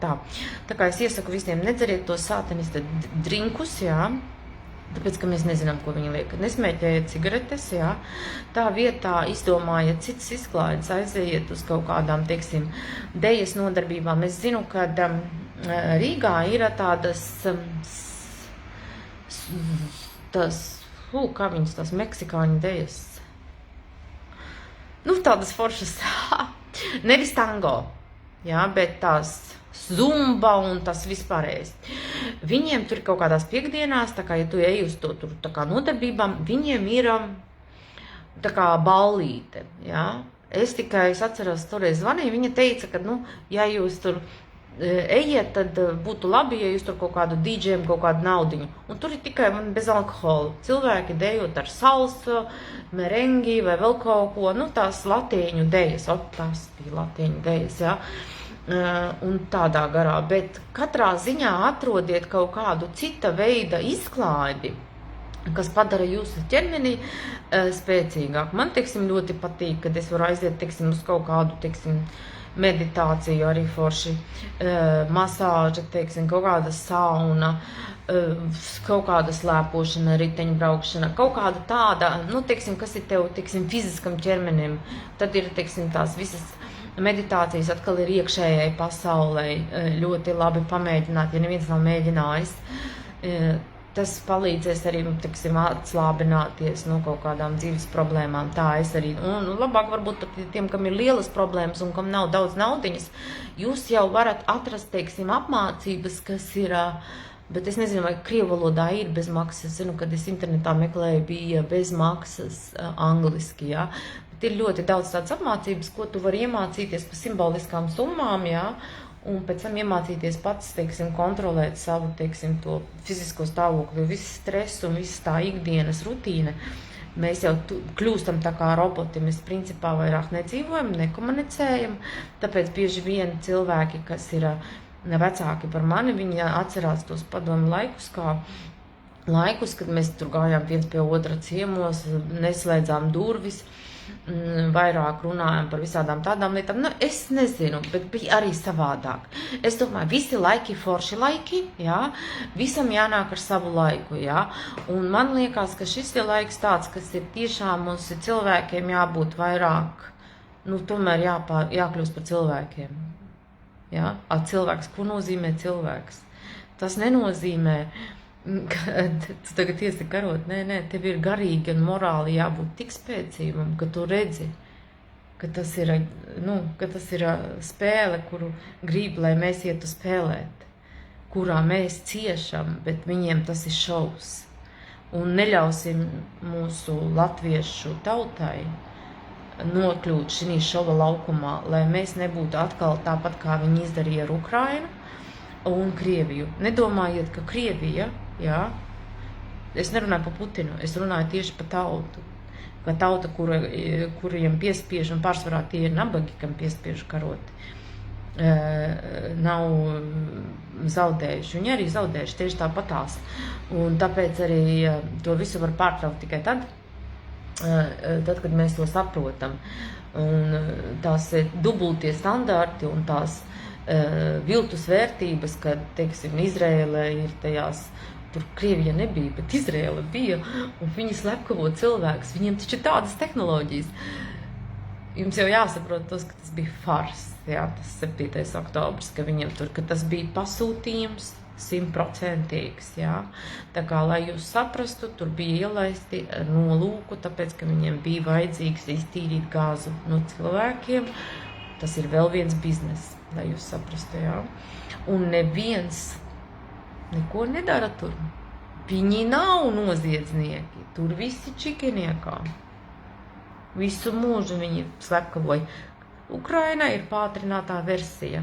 es iesaku visiem, nedzeriet tos sātenista drinkus, jā. Tāpēc, ka mēs nezinām, ko viņi liek. Nesmēķējiet cigaretes, jā. Tā vietā izdomājiet citas izklaides, aiziet uz kaut kādām, teiksim, dejas nodarbībām. Es zinu, ka Rīgā ir tādas, kā viņas, tās meksikāņu dejas. Tādas foršas, nevis tango, jā, bet tās zumba un tas vispārējais. Viņiem tur kaut kādās piekdienās, tā kā, ja tu ej uz to tur tā kā nodarbībām, viņiem ir tā kā ballīte, jā. Es atceros, toreiz zvanīju, viņa teica, ka, ja jūs tur ejiet, tad būtu labi, ja jūs tur kaut kādu dīdžiem, kaut kādu naudiņu. Un tur ir tikai bez alkohola. Cilvēki dejot ar salsu, merengi vai vēl kaut ko, tās latīņu dejas, tās bija latīņu dejas, jā. Un tādā garā, bet katrā ziņā atrodiet kaut kādu cita veida izklaidi, kas padara jūsu ķermeni spēcīgāk. Man, teiksim, ļoti patīk, kad es varu aiziet, teiksim, uz kaut kādu, teiksim, meditāciju, arī forši masāža, teiksim, kaut kāda sauna, kaut kāda slēpošana, riteņbraukšana, kaut kāda tāda, teiksim, kas ir tev, teiksim, fiziskam ķermenim. Tad ir, teiksim, tās visas meditācijas atkal ir iekšējai pasaulē ļoti labi pamēģināt, ja neviens nav mēģinājis. Tas palīdzēs arī, teiksim, atslābināties no kaut kādām dzīves problēmām. Tā es arī, un labāk varbūt tiem, kam ir lielas problēmas un kam nav daudz naudiņas, jūs jau varat atrast, teiksim, apmācības, kas ir, bet es nezinu, vai krievu valodā ir bez maksas. Es zinu, kad es internetā meklēju, bija bez maksas angliski, jā. Ir ļoti daudz tādas apmācības, ko tu vari iemācīties par simboliskām summām, jā, un pēc tam iemācīties pats, teiksim, kontrolēt savu, teiksim, to fizisko stāvokli, visu stresu un visu tā ikdienas rutīna. Mēs jau kļūstam tā kā roboti, mēs principā vairāk nedzīvojam, nekomunicējam, tāpēc bieži vien cilvēki, kas ir vecāki par mani, viņi atcerās tos padomu laikus, kad mēs tur gājām viens pie otra ciemos, neslēdzām durvis, vairāk runājam par visādām tādām lietām. Nu, es nezinu, bet bija arī savādāk. Es domāju, visi laiki forši laiki, jā, visam jānāk ar savu laiku, jā. Un man liekas, ka šis ir laiks tāds, kas ir tiešām mums ir cilvēkiem jābūt vairāk, nu, tomēr jākļūst par cilvēkiem. Jā? Cilvēks, ko nozīmē cilvēks? Tas nenozīmē, ka tu tagad iesi karot. Nē, tev ir garīgi un morāli jābūt tik spēcīgam, ka tu redzi, ka tas ir spēle, kuru grib, lai mēs ietu spēlēt, kurā mēs ciešam, bet viņiem tas ir šovs. Un neļausim mūsu latviešu tautai nokļūt šī šova laukumā, lai mēs nebūtu atkal tāpat, kā viņi izdarīja ar Ukrainu un Krieviju. Nedomājiet, ka Krievija, jā, es nerunāju par Putinu, es runāju tieši par tautu. Ka tauta, kuriem piespiež, un pārsvarā tie ir nabagi, kam piespiež karot, nav zaudējuši. Viņi arī zaudējuši tieši tāpatās. Un tāpēc arī to visu var pārtraukt tikai tad, kad mēs to saprotam. Un tās dubultie standarti un tās viltus vērtības, kad, teiksim, Izraēla ir tajās, tur Krievija nebija, bet Izraēla bija, un viņi slepkavo cilvēkus, viņiem taču ir tādas tehnoloģijas. Jums jau jāsaprot tos, ka tas bija fars, jā, tas 7. oktobrs, ka viņiem tur, ka tas bija pasūtījums 100%, jā. Tā kā, lai jūs saprastu, tur bija ielaisti nolūku, tāpēc, ka viņiem bija vajadzīgs iztīrīt gāzu no cilvēkiem. Tas ir vēl viens biznes, lai jūs saprastu, jā. Un neviens neko nedara tur. Viņi nav noziedznieki, tur visi čikiniekā. Visu mūžu viņi slepkavoja. Ukraina ir pātrinātā versija.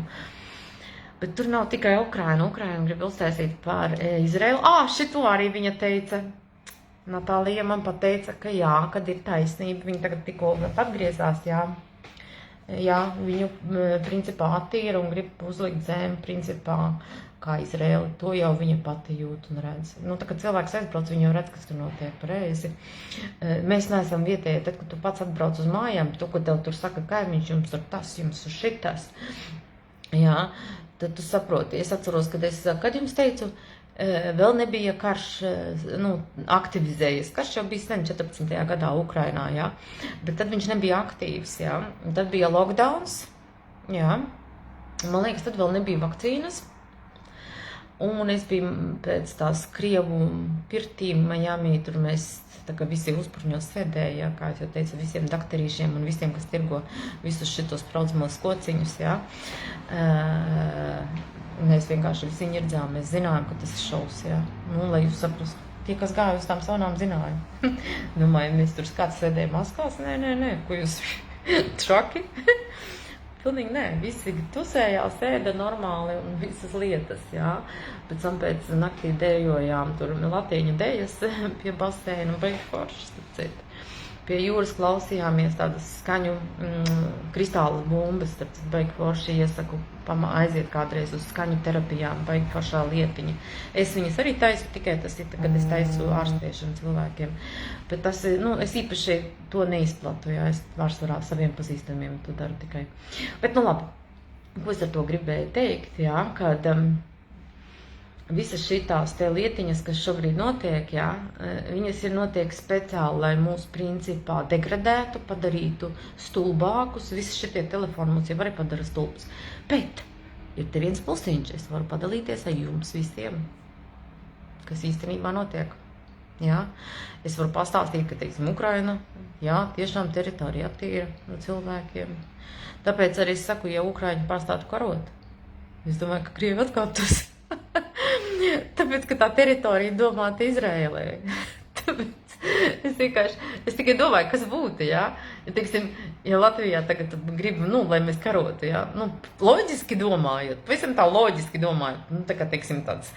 Bet tur nav tikai Ukraina. Ukraina grib uztaisīt par Izraelu. Šito arī viņa teica. Natālija man pateica, ka jā, kad ir taisnība. Viņa tagad tikko atgriezās, jā. Jā, viņu principā attīra un grib uzlikt zemi principā kā Izraēla. To jau viņa pati jūt un redz. Nu, tā, kad cilvēks aizbrauc, viņa jau redz, kas tur notiek pareizi. Mēs neesam vietēji, tad, kad tu pats atbrauc uz mājām, to, ko tev tur saka kaimiņš, jums tur tas, jums tur šitas. Jā, tad tu saproti. Es atceros, kad jums teicu, vēl nebija karš, aktivizējies. Karš jau bija sen 14. gadā Ukrainā, jā. Bet tad viņš nebija aktīvs, jā. Tad bija lockdowns, jā. Man liekas, tad vēl nebija vakcīnas. Un es biju pēc tās Krievu pirtīm Miami, tur mēs tā kā visi uzpurņos sēdēja, kā es jau teicu, visiem dakterīšiem un visiem, kas tirgo visus šitos braucamos kociņus, jā. Mēs vienkārši visi ņirdzām, mēs zinājām, ka tas ir šovs, jā. Nu, lai jūs saprastu, tie, kas gāja uz tām saunām, zināja. Domāju, mēs tur kāds sēdēja maskās, nē, ko jūs traki? Pilnīgi nē, visi tusējās, ēda normāli un visas lietas, jā. Pēc tam pēc naktī dējojām tur latīņu dejas pie baseina un baigi foršas, tāpēc. Pie jūras klausījāmies tādas skaņu kristālas bumbas, tāpēc baigi forši iesaku aiziet kādreiz uz skaņu terapijām, baigi foršā lietiņa. Es viņas arī taisu, tikai tas ir, kad es taisu ārstēšanu cilvēkiem. Bet tas ir, es īpaši to neizplatu, jā, es pārsvarā saviem pazīstamiem to daru tikai. Bet, labi, ko es ar to gribēju teikt, jā, kad visas šitās te lietiņas, kas šobrīd notiek, jā, viņas ir notiek speciāli, lai mūs principā degradētu, padarītu stulbākus. Visi šitie telefoni mums jau arī padara stulbus. Bet ir te viens plusiņš, es varu padalīties ar jums visiem, kas īstenībā notiek. Jā. Es varu pastāstīt, ka, teiksim, Ukraina, jā, tiešām teritorija attīra no cilvēkiem. Tāpēc arī es saku, ja Ukraiņi pārstātu karot, es domāju, ka Krievi atkāptos. Tāpēc, ka tā teritorija domāta Izraēlē. Tāpēc es tikai domāju, kas būtu, jā. Ja, teiksim, ja Latvijā tagad grib, lai mēs karotu, jā. Loģiski domājot, pavisam tā loģiski domājot, tā kā, teiksim, tāds,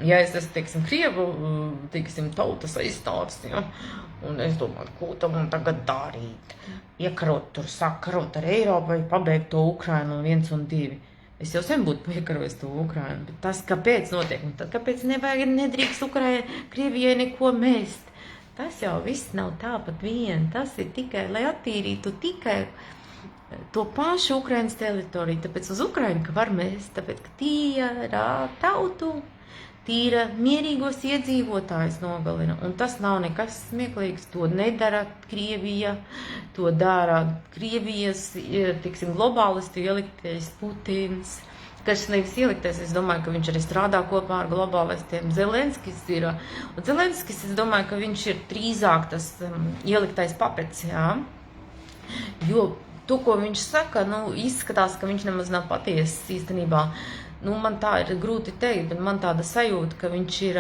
ja es esmu, teiksim, Krievu, teiksim, tautas aizstāvs, jā. Un es domāju, ko tam tagad darīt? Iekarot tur, sāk karot ar Eiropu vai pabeigt to Ukrainu 1 un 2. Es jau sen būtu piekarojis to Ukrainu, bet tas, kāpēc notiek, un tad kāpēc nedrīkst Krievijai neko mēst? tas jau viss nav tāpat vien, tas ir tikai, lai attīrītu tikai to pašu Ukrainas teritoriju, tāpēc uz Ukrainu, ka var mest, tāpēc, ka tīra tautu, tīra mierīgos iedzīvotājus nogalina, un tas nav nekas smieklīgs, to nedara Krievija, to dara Krievijas, tiksim, globālisti ieliktais Putins, kas nevis ieliktais, es domāju, ka viņš arī strādā kopā ar globālistiem. Zelenskis ir, un Zelenskis, es domāju, ka viņš ir drīzāk tas ieliktais papets, jā, jo to, ko viņš saka, izskatās, ka viņš nemaz nav patiesis īstenībā. Man tā ir grūti teikt, bet man tāda sajūta, ka viņš ir,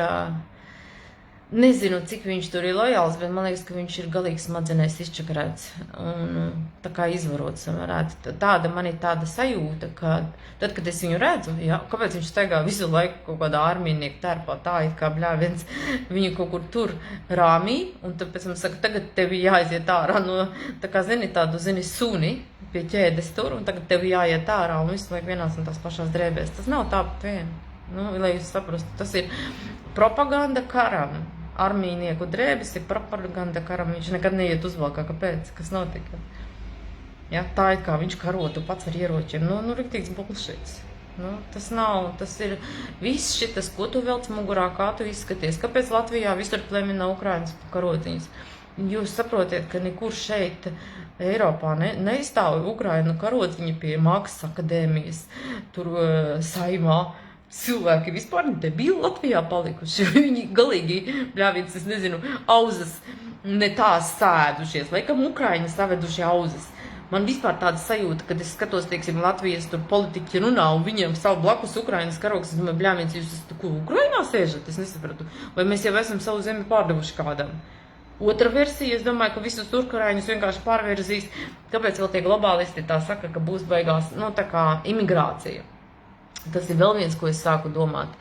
nezinu, cik viņš tur ir lojāls, bet man liekas, ka viņš ir galīgi smadzenēs izčakarēts un tā kā izvarots varētu. Tāda man ir tāda sajūta, ka tad, kad es viņu redzu, jā, kāpēc viņš staigā visu laiku kaut kādā armijnieku tērpā, tā it kā bļāviens viņu kaut kur tur rāmī, un tāpēc man saka, tagad tevi jāaiziet ārā no, tā kā zini, suni pie ķēdes tur, un tagad tevi jāiet ārā un visu laiku vienās un tās pašās drēbēs. Tas nav tāpat vien. Lai jūs saprastu, tas ir propaganda karam. Armijnieku drēbes ir propaganda karam, viņš nekad neiet uzvalkā, kāpēc, kas notika. Ja, tā ir kā viņš karotu pats ar ieročiem, riktīgs bullshits. Tas nav, tas ir viss šitas, ko tu velc mugurā, kā tu izskaties, kāpēc Latvijā visur plemina Ukrainas karotiņas. Jūs saprotiet, ka nekur šeit Eiropā neizstāv Ukrainu karotiņi pie Mākslas akadēmijas, tur saimā. Cilvēki vispār debili Latvijā palikuši. Viņi galīgi, bļāvīts, es nezinu, auzas ne tās sēdušies. Laikam Ukraiņi saveduši auzas. Man vispār tāda sajūta, kad es skatos, teiksim, Latvijas tur politiķi runā un viņiem savu blakus Ukrainas karogs. Es domāju, bļāvīts, jūs esat ko Ukrainā sēžat? Es nesapratu. Vai mēs jau esam savu zemi pārdevuši kādam? Otra versija, es domāju, ka visus turkarāņus vienkārši pārverzīs. Kāpēc vēl tie globālisti tā saka, ka būs beigās, tā kā imigrācija? Tas ir vēl viens, ko es sāku domāt.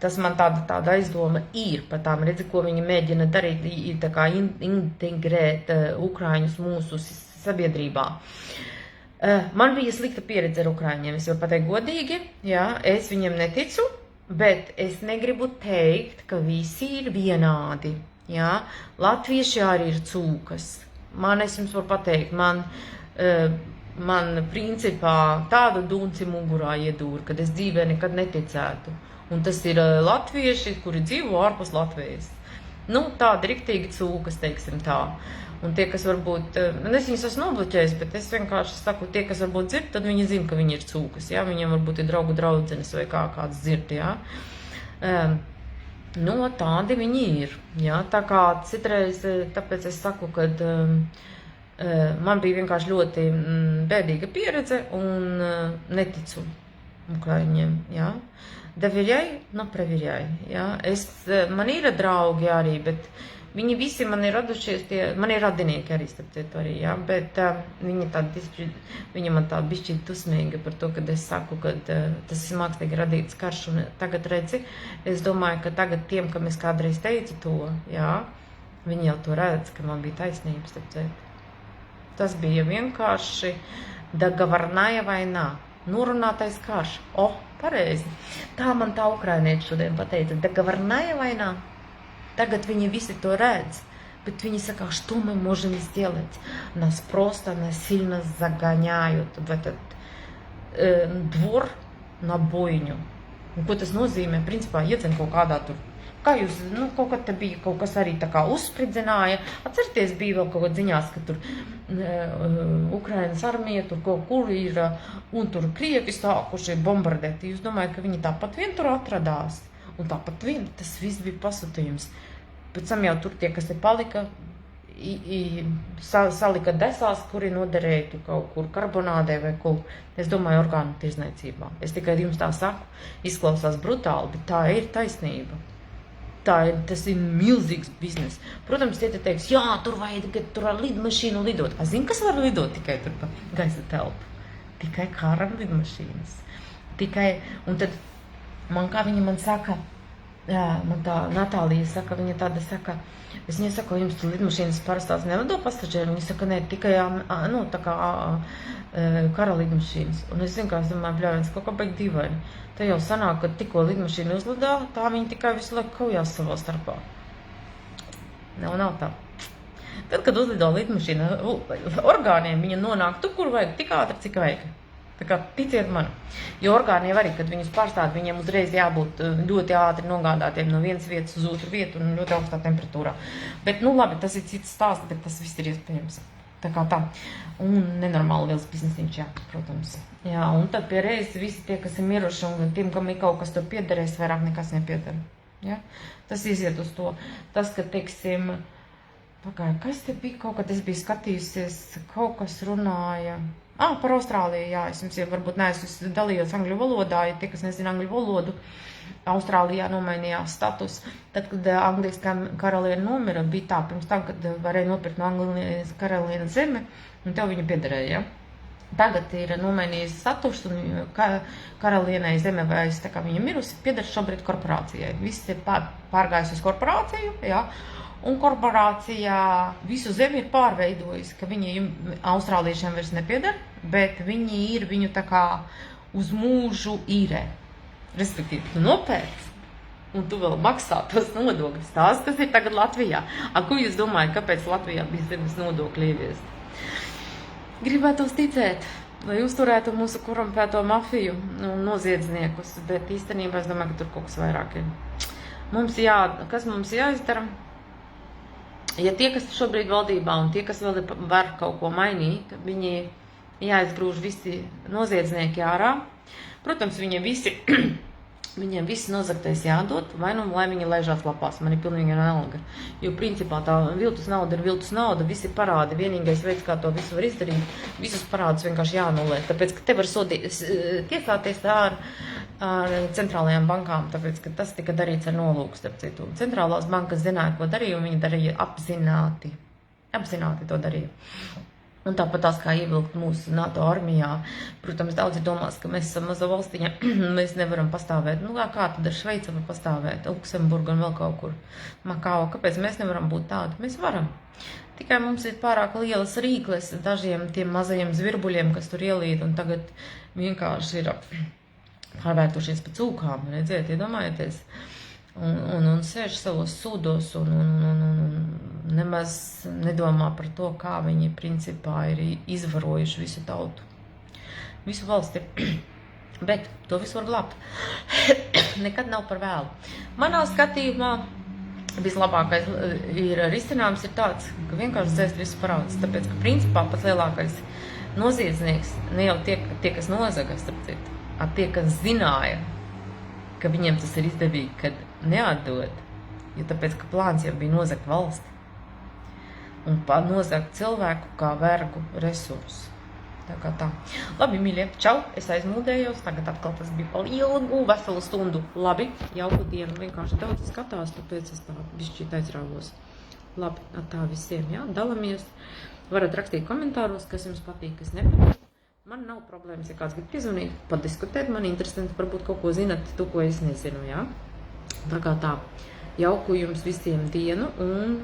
Tas man tāda aizdoma ir par tām, redzi, ko viņi mēģina darīt, tā kā integrēt Ukraiņus mūsu sabiedrībā. Man bija slikta pieredze ar Ukraiņiem, es varu pateikt godīgi, jā, es viņiem neticu, bet es negribu teikt, ka visi ir vienādi. Jā, latvieši arī ir cūkas. Es jums varu pateikt, man principā tādu dunci mugurā iedūra, kad es dzīvē nekad neticētu. Un tas ir latvieši, kuri dzīvo ārpus Latvijas. Tādi riktīgi cūkas, teiksim tā. Un tie, kas varbūt, es viņus esmu nobloķējis, bet es vienkārši saku, tie, kas varbūt dzird, tad viņi zina, ka viņi ir cūkas. Jā? Viņiem varbūt ir draugu draudzenes vai kāds dzird, jā. Tādi viņi ir. Jā, tā kā citreiz, tāpēc es saku, kad man bija vienkārši ļoti bēdīga pieredze un neticu Ukraiņiem. Jā. Доверяй, но проверяй. Jā. Man ir draugi arī, bet viņi visi man ir radušies, man ir radinieki arī, starp citu arī, jā, bet viņi man tā bišķīt dusmīga par to, kad es saku, ka tas ir mākslīgi radīts karš, un tagad redzi, es domāju, ka tagad tiem, kam es kādreiz teicu to, jā, viņi jau to redz, ka man bija taisnības, starp citu. Tas bija vienkārši договорная война, norunātais karš. Pareizi. Tā man tā ukrainieši šodien pateica, договорная война. Tagad viņi visi to redz, bet viņi saka, что мы можем сделать? Нас просто насильно загоняют в этот двор на бойņu. Un ko tas nozīmē? Principā iedzen kaut kādā tur. Kā jūs, kaut kad te bija kaut kas arī tā kā uzspridzināja. Atcerieties, bija vēl kaut kad ziņās, ka tur Ukrainas armija tur kaut kur ir un tur Krievi sākuši bombardēt. Jūs domājat, ka viņi tāpat vien tur atradās? Un tāpat vien tas viss bija pasūtījums. Pēc tam jau tur tie, kas te palika, salika desās, kuri noderēja tu kaut kur karbonādē vai kur. Es domāju, orgānu tirzniecībā. Es tikai jums tā saku, izklausās brutāli, bet tā ir taisnība. Tas ir milzīgs biznes. Protams, tie te teiks, jā, tur vajag, ka tur ar lidmašīnu lidot. Zini, kas var lidot tikai tur pa gaisa telpu? Tikai kara lidmašīnas. Un tad kā viņa man saka, man tā Natālija saka, viņa tāda saka, es viņai saku, jums tur lidmašīnas parastās nelido pasažieri? Viņa saka, ne, tikai tā kā kara lidmašīnas. Un es vienkārši domāju, bļāviens, kaut kā baigi dīvaini. Tā jau sanāk, ka tikko lidmašīna uzlidā, tā viņi tikai visu laiku kaujās savā starpā. Nav tā. Tad, kad uzlido lidmašīna, orgāniem viņa nonāk tur, kur vajag, tik ātri, cik vajag. Tā kā ticiet man. Jo orgāniem arī, kad viņus pārstāv, viņiem uzreiz jābūt ļoti ātri nogādātiem no vienas vietas uz otru vietu un ļoti augstā temperatūrā. Bet, nu labi, tas ir cits stāsts, bet tas viss ir iespējams. Tā kā tā. Un nenormāli liels biznesiņš, jā, protams. Jā, un tad pie reizes visi tie, kas ir miruši un tiem, kam ir kaut kas tur piederēs, vairāk nekas nepiedara. Ja? Tas iziet uz to. Tas, ka, teiksim, pagāja, kas te bija kaut kad es biju skatījusies, kaut kas runāja. Par Austrāliju, jā, es jums jau varbūt neesmu dalījos angļu valodā, ja tie, kas nezina angļu valodu, Austrālijā nomainījās status. Tad, kad Anglijas karaliene nomira, bija tā, pirms tam, kad varēja nopirkt no Anglijas karalienes zeme, un tev viņa piederēja, ja? Tagad ir nomainījis status, un karalienei zeme vairs, tā kā viņa mirusi, pieder šobrīd korporācijai. Viss ir pārgājis uz korporāciju, jā. Un korporācijā visu zemi ir pārveidojusi, ka viņi austrāliešiem vairs nepieder, bet viņi ir viņu tā kā uz mūžu īrē. Respektīvi, tu nopērc, un tu vēl maksā tos nodokļus. Tas ir tagad Latvijā. Ko jūs domājat, kāpēc Latvijā bija zemes nodokļi ieviesti? Gribētos ticēt, lai uzturētu mūsu korumpēto mafiju un noziedzniekus, bet īstenībā es domāju, ka tur kaut kas vairāk ir. Kas mums jāizdara? Ja tie, kas šobrīd valdībā un tie, kas vēl var kaut ko mainīt, viņi jāizgrūž visi noziedznieki ārā. Protams, viņiem visi nozagtais jādod, vai nu, lai viņi laižās lapās, man ir pilnīgi vienalga. Jo principā tā viltus nauda ir viltus nauda, visi parādi, vienīgais veids, kā to visu var izdarīt, visus parādus vienkārši jānulē. Tāpēc, ka te var tiesāties ar centrālajām bankām, tāpēc, ka tas tika darīts ar nolūku, starp citu. Centrālās bankas zināja, ko darīja, un viņi darīja apzināti to darīja. Un tāpat tās kā ievilkt mūsu NATO armijā. Protams, daudzi domās, ka mēs esam maza valstiņa, mēs nevaram pastāvēt. Nu, kā tad ar Šveici var pastāvēt, Luksemburgu un vēl kaut kur Makao. Kāpēc mēs nevaram būt tādi? Mēs varam. Tikai mums ir pārāk lielas rīkles dažiem tiem mazajiem zvirbuļiem, kas tur ielīd un tagad vienkārši ir pārvērtušies pa cūkām, redziet, iedomājieties. Un sēž savos sūdos un nemaz nedomā par to, kā viņi principā ir izvarojuši visu tautu, visu valsti. Bet to visu var glābt. Nekad nav par vēlu. Manā skatījumā vislabākais ir risinājums ir tāds, ka vienkārši dzēst visu parādus. Tāpēc, ka principā pats lielākais noziedznieks ne jau tie, kas nozaga, starp citu, tie, kas zināja, ka viņiem tas ir izdevīgi, kad neatdod, jo tāpēc, ka plāns jau bija nozagt valsti un nozagt cilvēku kā vergu resursu. Tā kā tā. Labi, mīļie, čau, es aizmūdējos, tagad atkal tas bija pa ilgu, veselu stundu. Labi, jauku dienu, vienkārši daudz skatās, tāpēc es tā bišķīt aizrāvos. Labi, tā visiem, jā, dalamies. Varat rakstīt komentāros, kas jums patīk, kas nepatīk. Man nav problēmas, ja kāds grib piezvanīt, padiskutēt, man interesanti, varbūt kaut ko zinat, to, ko es nezinu, jā. Tā kā tā, jauku jums visiem dienu un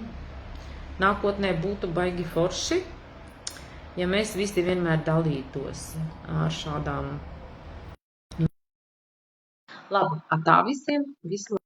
nākotnē būtu baigi forši, ja mēs visi vienmēr dalītos ar šādām. Labi, tā visiem, visu labi.